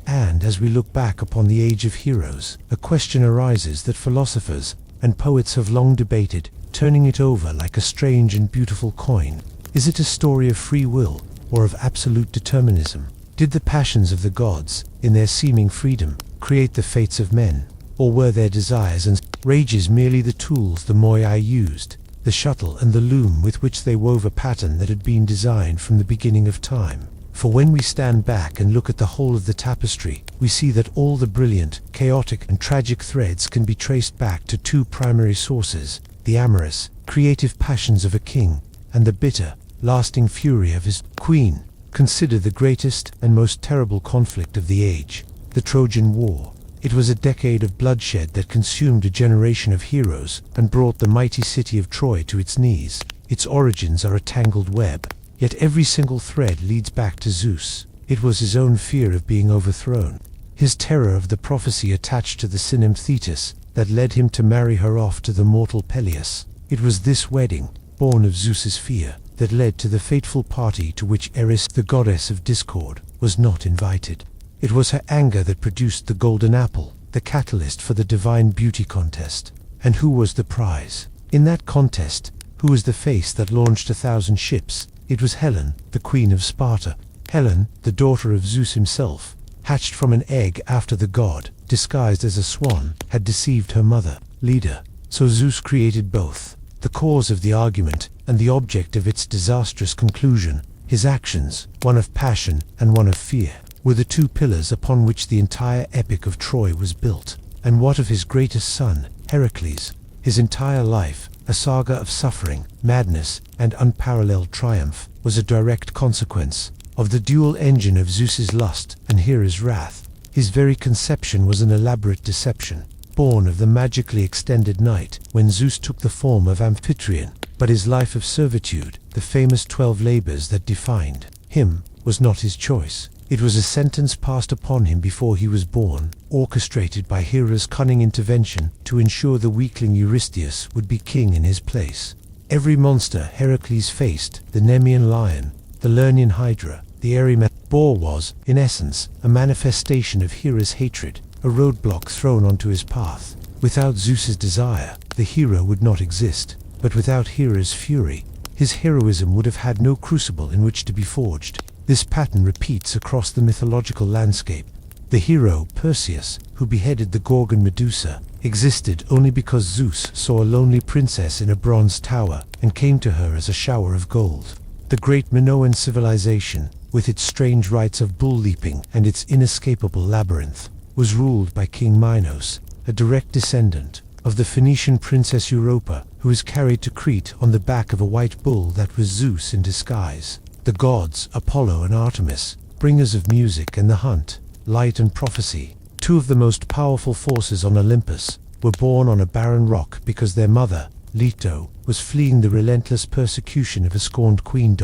A: And as we look back upon the age of heroes, a question arises that philosophers and poets have long debated, turning it over like a strange and beautiful coin. Is it a story of free will, or of absolute determinism? Did the passions of the gods, in their seeming freedom, create the fates of men? Or were their desires and rages merely the tools the Moirai used, the shuttle and the loom with which they wove a pattern that had been designed from the beginning of time? For when we stand back and look at the whole of the tapestry, we see that all the brilliant, chaotic, and tragic threads can be traced back to two primary sources: the amorous, creative passions of a king, and the bitter, lasting fury of his queen. Consider the greatest and most terrible conflict of the age, the Trojan War. It was a decade of bloodshed that consumed a generation of heroes and brought the mighty city of Troy to its knees. Its origins are a tangled web. Yet every single thread leads back to Zeus. It was his own fear of being overthrown, his terror of the prophecy attached to the synymph Thetis, that led him to marry her off to the mortal Peleus. It was this wedding, born of Zeus's fear, that led to the fateful party to which Eris, the goddess of discord, was not invited. It was her anger that produced the golden apple, the catalyst for the divine beauty contest. And who was the prize? In that contest, who was the face that launched 1,000 ships? It was Helen, the queen of Sparta. Helen, the daughter of Zeus himself, hatched from an egg after the god, disguised as a swan, had deceived her mother, Leda. So Zeus created both, the cause of the argument and the object of its disastrous conclusion. His actions, one of passion and one of fear, were the two pillars upon which the entire epic of Troy was built. And what of his greatest son, Heracles? His entire life, a saga of suffering, madness, and unparalleled triumph, was a direct consequence of the dual engine of Zeus's lust and Hera's wrath. His very conception was an elaborate deception, born of the magically extended night when Zeus took the form of Amphitryon. But his life of servitude, the famous 12 labors that defined him, was not his choice. It was a sentence passed upon him before he was born, orchestrated by Hera's cunning intervention to ensure the weakling Eurystheus would be king in his place. Every monster Heracles faced, the Nemean lion, the Lernaean hydra, the Erymanth boar, was, in essence, a manifestation of Hera's hatred, a roadblock thrown onto his path. Without Zeus's desire, the hero would not exist. But without Hera's fury, his heroism would have had no crucible in which to be forged. This pattern repeats across the mythological landscape. The hero, Perseus, who beheaded the Gorgon Medusa, existed only because Zeus saw a lonely princess in a bronze tower and came to her as a shower of gold. The great Minoan civilization, with its strange rites of bull-leaping and its inescapable labyrinth, was ruled by King Minos, a direct descendant of the Phoenician princess Europa, who was carried to Crete on the back of a white bull that was Zeus in disguise. The gods, Apollo and Artemis, bringers of music and the hunt, light and prophecy, two of the most powerful forces on Olympus, were born on a barren rock because their mother, Leto, was fleeing the relentless persecution of a scorned queen.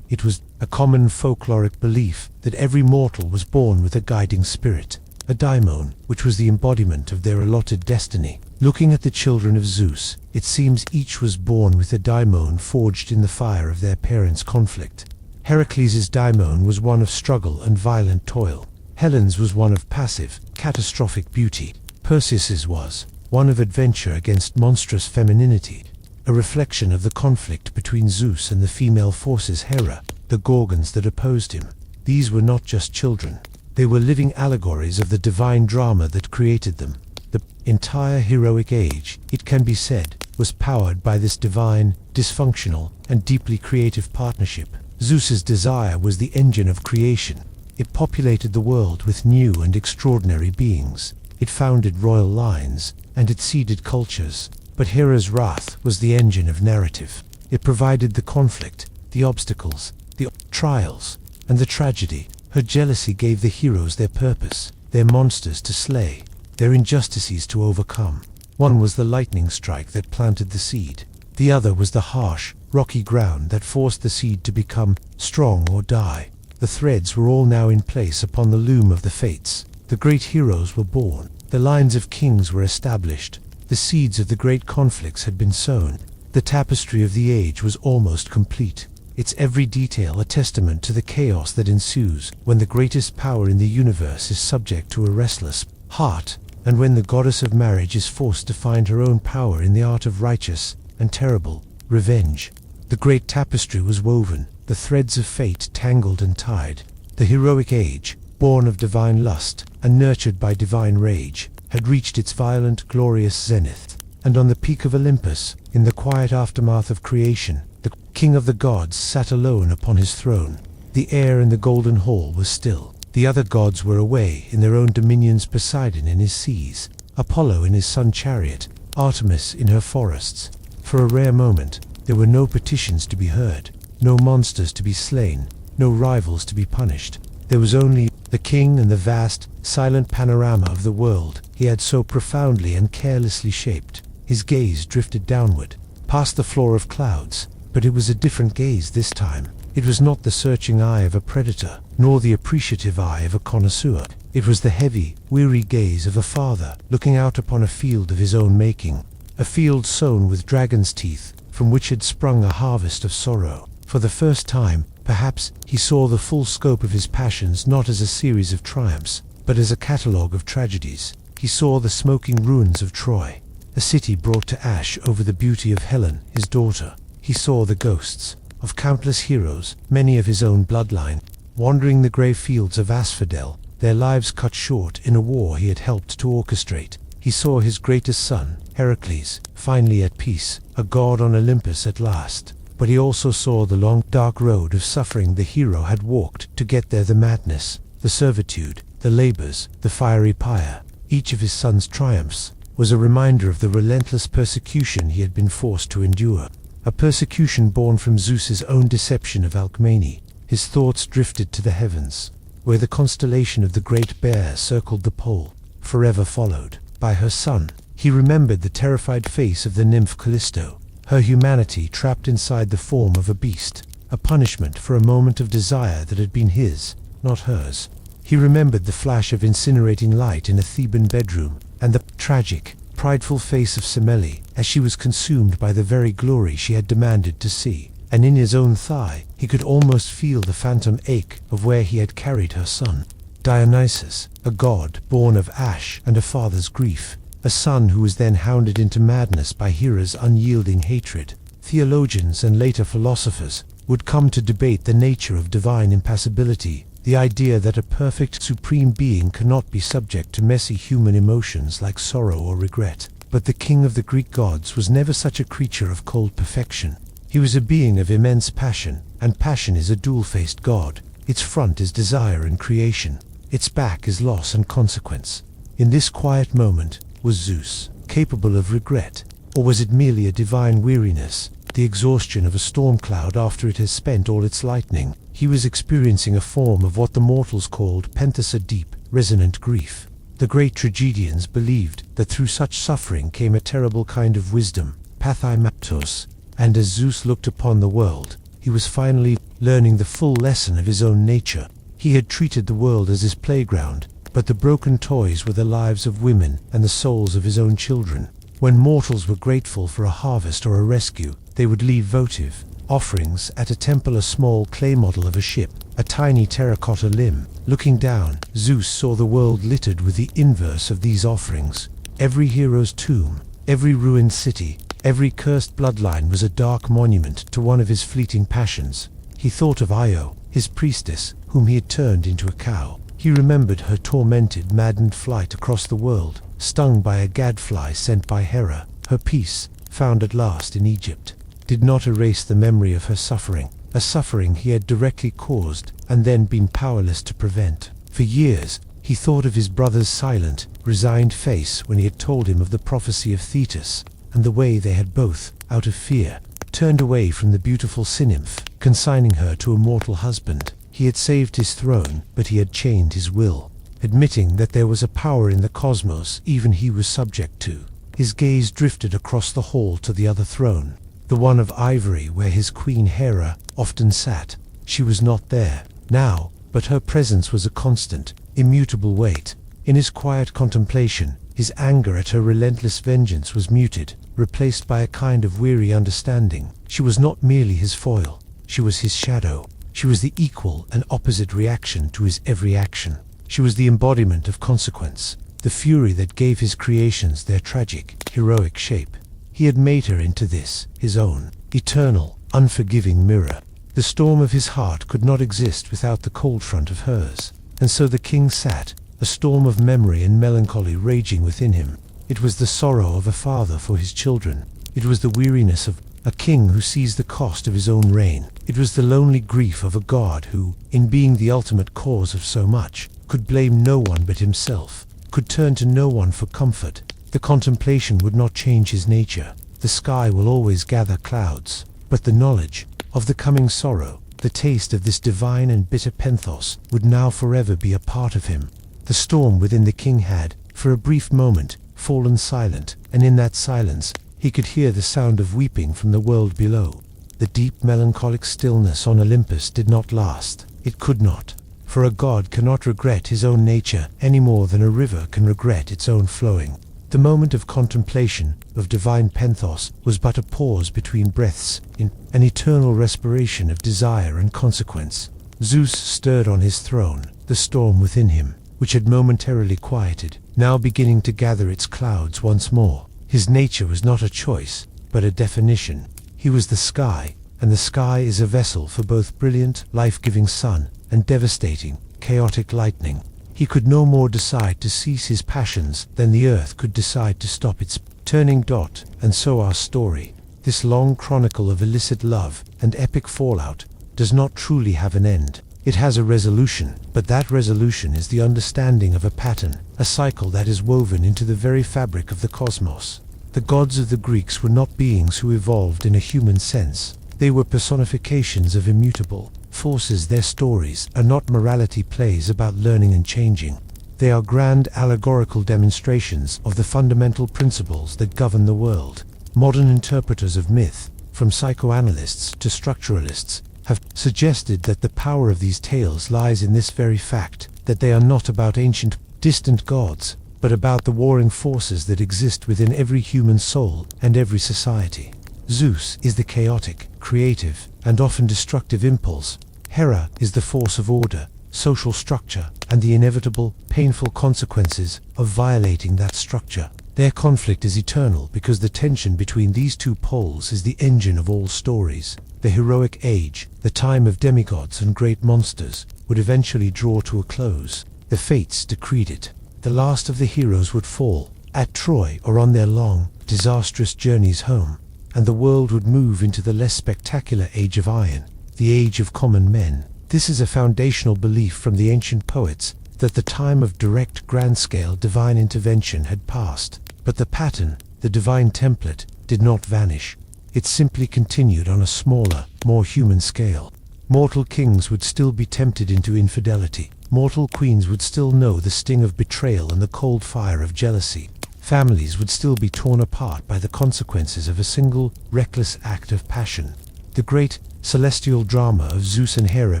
A: It was a common folkloric belief that every mortal was born with a guiding spirit, a daimon, which was the embodiment of their allotted destiny. Looking at the children of Zeus, it seems each was born with a daimon forged in the fire of their parents' conflict. Heracles' daimon was one of struggle and violent toil. Helen's was one of passive, catastrophic beauty. Perseus's was one of adventure against monstrous femininity, a reflection of the conflict between Zeus and the female forces Hera, the Gorgons that opposed him. These were not just children. They were living allegories of the divine drama that created them. The entire heroic age, it can be said, was powered by this divine, dysfunctional, and deeply creative partnership. Zeus's desire was the engine of creation. It populated the world with new and extraordinary beings. It founded royal lines, and it seeded cultures. But Hera's wrath was the engine of narrative. It provided the conflict, the obstacles, the trials, and the tragedy. Her jealousy gave the heroes their purpose, their monsters to slay, their injustices to overcome. One was the lightning strike that planted the seed. The other was the harsh, rocky ground that forced the seed to become strong or die. The threads were all now in place upon the loom of the fates. The great heroes were born. The lines of kings were established. The seeds of the great conflicts had been sown. The tapestry of the age was almost complete, its every detail a testament to the chaos that ensues when the greatest power in the universe is subject to a restless heart, and when the goddess of marriage is forced to find her own power in the art of righteous and terrible revenge. The great tapestry was woven, the threads of fate tangled and tied. The heroic age, born of divine lust and nurtured by divine rage, had reached its violent, glorious zenith. And on the peak of Olympus, in the quiet aftermath of creation, the king of the gods sat alone upon his throne. The air in the golden hall was still. The other gods were away in their own dominions, Poseidon in his seas, Apollo in his sun chariot, Artemis in her forests. For a rare moment, there were no petitions to be heard, no monsters to be slain, no rivals to be punished. There was only the king and the vast, silent panorama of the world he had so profoundly and carelessly shaped. His gaze drifted downward, past the floor of clouds, but it was a different gaze this time. It was not the searching eye of a predator, nor the appreciative eye of a connoisseur. It was the heavy, weary gaze of a father looking out upon a field of his own making, a field sown with dragon's teeth, from which had sprung a harvest of sorrow. For the first time, perhaps, he saw the full scope of his passions not as a series of triumphs, but as a catalogue of tragedies. He saw the smoking ruins of Troy, a city brought to ash over the beauty of Helen, his daughter. He saw the ghosts of countless heroes, many of his own bloodline, wandering the grey fields of Asphodel, their lives cut short in a war he had helped to orchestrate. He saw his greatest son, Heracles, finally at peace, a god on Olympus at last. But he also saw the long, dark road of suffering the hero had walked to get there, the madness, the servitude, the labors, the fiery pyre. Each of his son's triumphs was a reminder of the relentless persecution he had been forced to endure. A persecution born from Zeus's own deception of Alcmene. His thoughts drifted to the heavens, where the constellation of the Great Bear circled the pole, forever followed by her son. He remembered the terrified face of the nymph Callisto, her humanity trapped inside the form of a beast, a punishment for a moment of desire that had been his, not hers. He remembered the flash of incinerating light in a Theban bedroom, and the tragic, prideful face of Semele as she was consumed by the very glory she had demanded to see. And in his own thigh, he could almost feel the phantom ache of where he had carried her son. Dionysus, a god born of ash and a father's grief, a son who was then hounded into madness by Hera's unyielding hatred. Theologians and later philosophers would come to debate the nature of divine impassibility, the idea that a perfect supreme being cannot be subject to messy human emotions like sorrow or regret. But the king of the Greek gods was never such a creature of cold perfection. He was a being of immense passion, and passion is a dual-faced god. Its front is desire and creation. Its back is loss and consequence. In this quiet moment was Zeus, capable of regret, or was it merely a divine weariness, the exhaustion of a storm cloud after it has spent all its lightning? He was experiencing a form of what the mortals called penthesa, deep, resonant grief. The great tragedians believed that through such suffering came a terrible kind of wisdom, pathimaptos, and as Zeus looked upon the world, he was finally learning the full lesson of his own nature. He had treated the world as his playground, but the broken toys were the lives of women and the souls of his own children. When mortals were grateful for a harvest or a rescue, they would leave votive offerings at a temple, a small clay model of a ship, a tiny terracotta limb. Looking down, Zeus saw the world littered with the inverse of these offerings. Every hero's tomb, every ruined city, every cursed bloodline was a dark monument to one of his fleeting passions. He thought of Io, his priestess, whom he had turned into a cow. He remembered her tormented, maddened flight across the world, stung by a gadfly sent by Hera. Her peace, found at last in Egypt, did not erase the memory of her suffering, a suffering he had directly caused and then been powerless to prevent. For years, he thought of his brother's silent, resigned face when he had told him of the prophecy of Thetis, and the way they had both, out of fear, turned away from the beautiful Cynymph, consigning her to a mortal husband. He had saved his throne, but he had chained his will, admitting that there was a power in the cosmos even he was subject to. His gaze drifted across the hall to the other throne, the one of ivory where his queen Hera often sat. She was not there now, but her presence was a constant, immutable weight. In his quiet contemplation, his anger at her relentless vengeance was muted, replaced by a kind of weary understanding. She was not merely his foil, she was his shadow. She was the equal and opposite reaction to his every action. She was the embodiment of consequence, the fury that gave his creations their tragic, heroic shape. He had made her into this, his own, eternal, unforgiving mirror. The storm of his heart could not exist without the cold front of hers. And so the king sat, a storm of memory and melancholy raging within him. It was the sorrow of a father for his children. It was the weariness of a king who sees the cost of his own reign. It was the lonely grief of a god who, in being the ultimate cause of so much, could blame no one but himself, could turn to no one for comfort. The contemplation would not change his nature. The sky will always gather clouds, but the knowledge of the coming sorrow, the taste of this divine and bitter penthos, would now forever be a part of him. The storm within the king had, for a brief moment, fallen silent, and in that silence, he could hear the sound of weeping from the world below. The deep melancholic stillness on Olympus did not last. It could not. For a god cannot regret his own nature any more than a river can regret its own flowing. The moment of contemplation, of divine penthos, was but a pause between breaths, in an eternal respiration of desire and consequence. Zeus stirred on his throne, the storm within him, which had momentarily quieted, now beginning to gather its clouds once more. His nature was not a choice, but a definition. He was the sky, and the sky is a vessel for both brilliant, life-giving sun and devastating, chaotic lightning. He could no more decide to cease his passions than the earth could decide to stop its turning dot. And so our story, this long chronicle of illicit love and epic fallout, does not truly have an end. It has a resolution, but that resolution is the understanding of a pattern, a cycle that is woven into the very fabric of the cosmos. The gods of the Greeks were not beings who evolved in a human sense. They were personifications of immutable forces. Their stories are not morality plays about learning and changing. They are grand allegorical demonstrations of the fundamental principles that govern the world. Modern interpreters of myth, from psychoanalysts to structuralists, have suggested that the power of these tales lies in this very fact, that they are not about ancient, distant gods, but about the warring forces that exist within every human soul and every society. Zeus is the chaotic, creative, and often destructive impulse. Hera is the force of order, social structure, and the inevitable, painful consequences of violating that structure. Their conflict is eternal because the tension between these two poles is the engine of all stories. The heroic age, the time of demigods and great monsters, would eventually draw to a close. The fates decreed it. The last of the heroes would fall, at Troy or on their long, disastrous journeys home, and the world would move into the less spectacular age of iron, the age of common men. This is a foundational belief from the ancient poets, that the time of direct grand-scale divine intervention had passed. But the pattern, the divine template, did not vanish. It simply continued on a smaller, more human scale. Mortal kings would still be tempted into infidelity. Mortal queens would still know the sting of betrayal and the cold fire of jealousy. Families would still be torn apart by the consequences of a single, reckless act of passion. The great, celestial drama of Zeus and Hera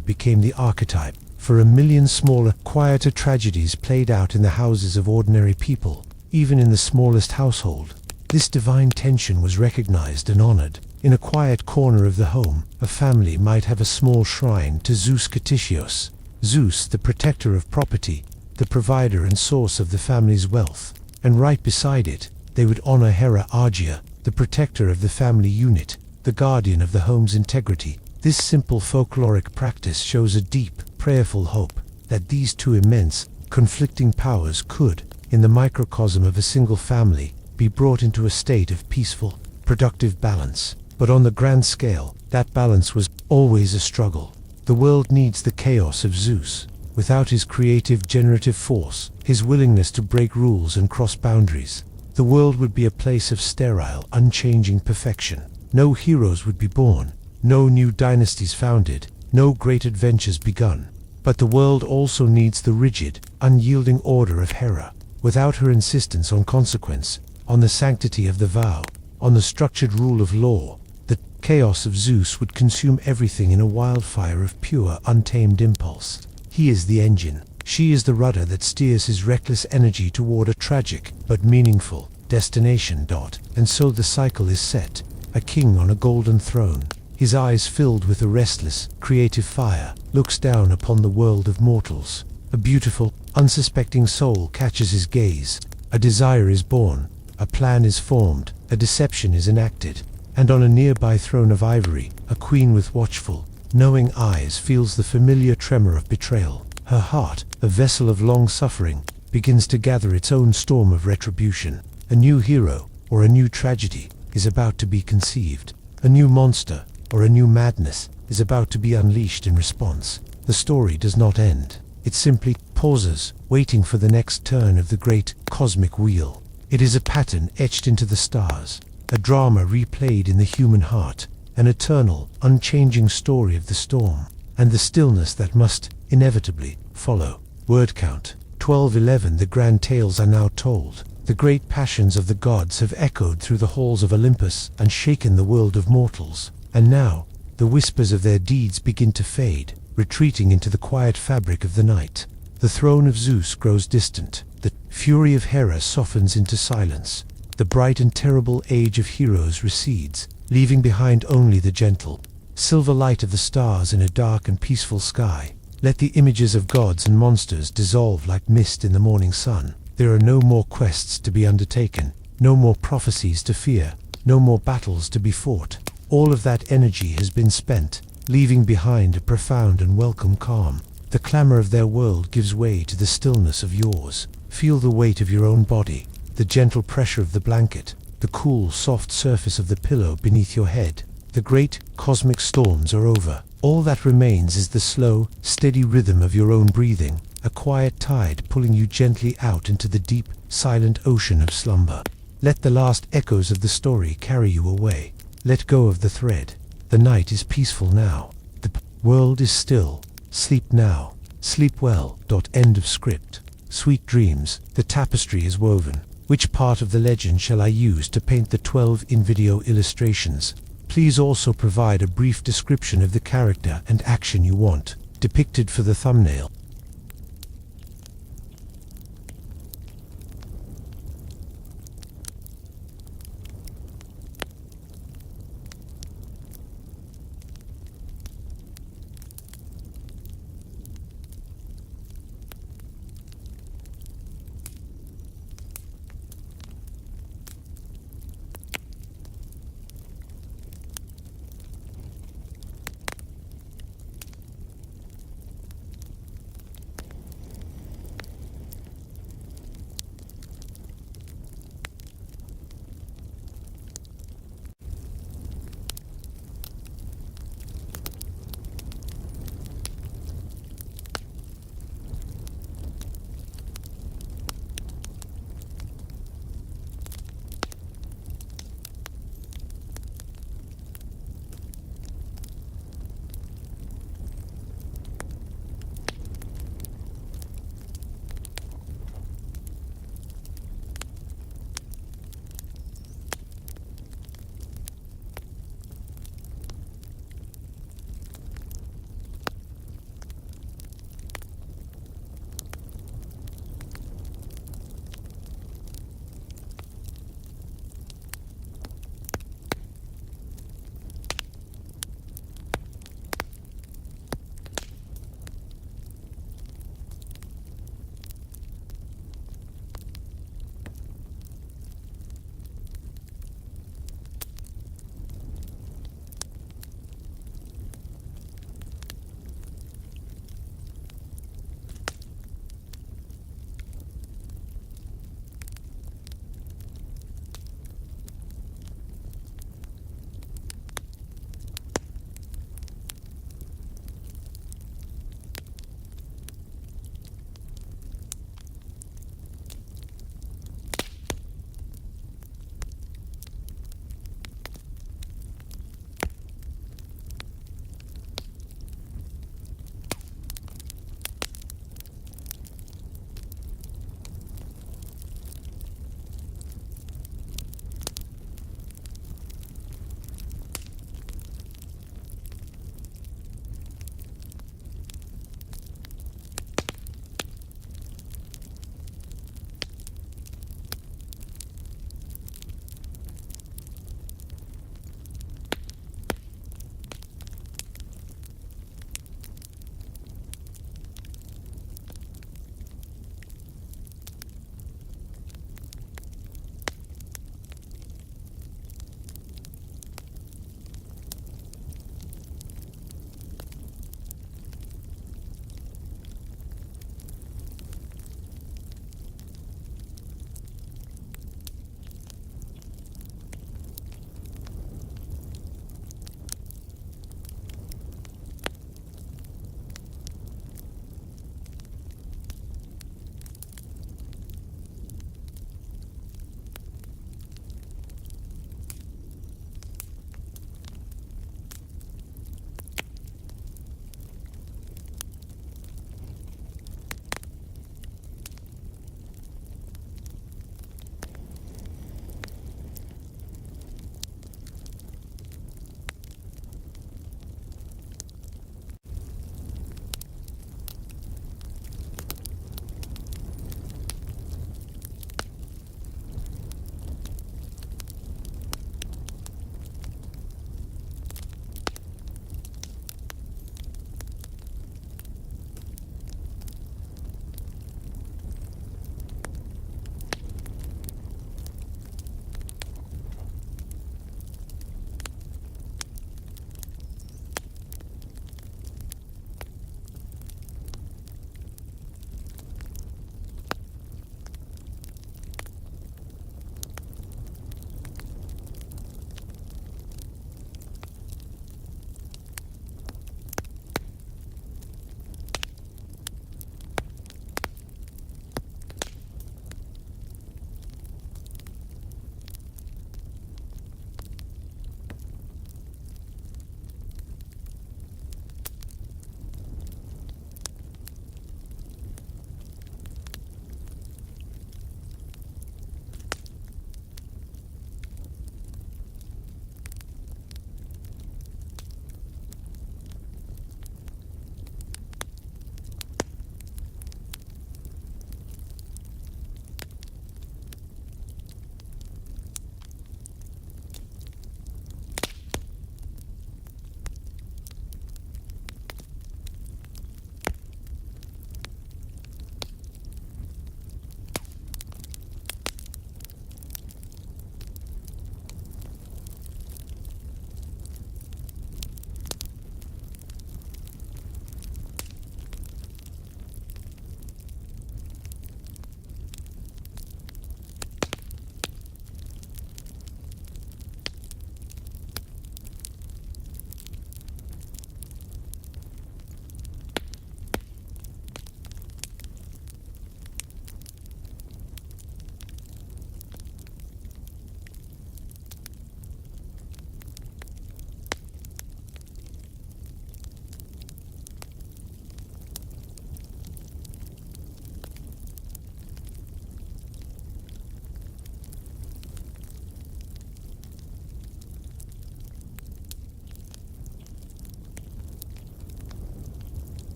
A: became the archetype for a million smaller, quieter tragedies played out in the houses of ordinary people, even in the smallest household. This divine tension was recognized and honored. In a quiet corner of the home, a family might have a small shrine to Zeus Katicios, Zeus the protector of property, the provider and source of the family's wealth, and right beside it, they would honor Hera Argia, the protector of the family unit, the guardian of the home's integrity. This simple folkloric practice shows a deep, prayerful hope that these two immense, conflicting powers could, in the microcosm of a single family, be brought into a state of peaceful, productive balance. But on the grand scale, that balance was always a struggle. The world needs the chaos of Zeus. Without his creative, generative force, his willingness to break rules and cross boundaries, the world would be a place of sterile, unchanging perfection. No heroes would be born, no new dynasties founded, no great adventures begun. But the world also needs the rigid, unyielding order of Hera. Without her insistence on consequence, on the sanctity of the vow, on the structured rule of law, the chaos of Zeus would consume everything in a wildfire of pure, untamed impulse. He is the engine. She is the rudder that steers his reckless energy toward a tragic, but meaningful, destination. And so the cycle is set. A king on a golden throne, his eyes filled with a restless, creative fire, looks down upon the world of mortals. A beautiful, unsuspecting soul catches his gaze. A desire is born, a plan is formed, a deception is enacted, and on a nearby throne of ivory, a queen with watchful, knowing eyes feels the familiar tremor of betrayal. Her heart, a vessel of long suffering, begins to gather its own storm of retribution. A new hero, or a new tragedy, is about to be conceived. A new monster, or a new madness, is about to be unleashed in response. The story does not end. It simply pauses, waiting for the next turn of the great cosmic wheel. It is a pattern etched into the stars, a drama replayed in the human heart, an eternal, unchanging story of the storm, and the stillness that must, inevitably, follow. Word count 1211. The grand tales are now told. The great passions of the gods have echoed through the halls of Olympus and shaken the world of mortals. And now, the whispers of their deeds begin to fade, retreating into the quiet fabric of the night. The throne of Zeus grows distant. The fury of Hera softens into silence. The bright and terrible age of heroes recedes, leaving behind only the gentle, silver light of the stars in a dark and peaceful sky. Let the images of gods and monsters dissolve like mist in the morning sun. There are no more quests to be undertaken, no more prophecies to fear, no more battles to be fought. All of that energy has been spent, leaving behind a profound and welcome calm. The clamor of their world gives way to the stillness of yours. Feel the weight of your own body, the gentle pressure of the blanket, the cool, soft surface of the pillow beneath your head. The great cosmic storms are over. All that remains is the slow, steady rhythm of your own breathing, a quiet tide pulling you gently out into the deep, silent ocean of slumber. Let the last echoes of the story carry you away. Let go of the thread. The night is peaceful now. The world is still. Sleep now. Sleep well. End of script. Sweet dreams. The tapestry is woven. Which part of the legend shall I use to paint the 12 in-video illustrations? Please also provide a brief description of the character and action you want depicted for the thumbnail.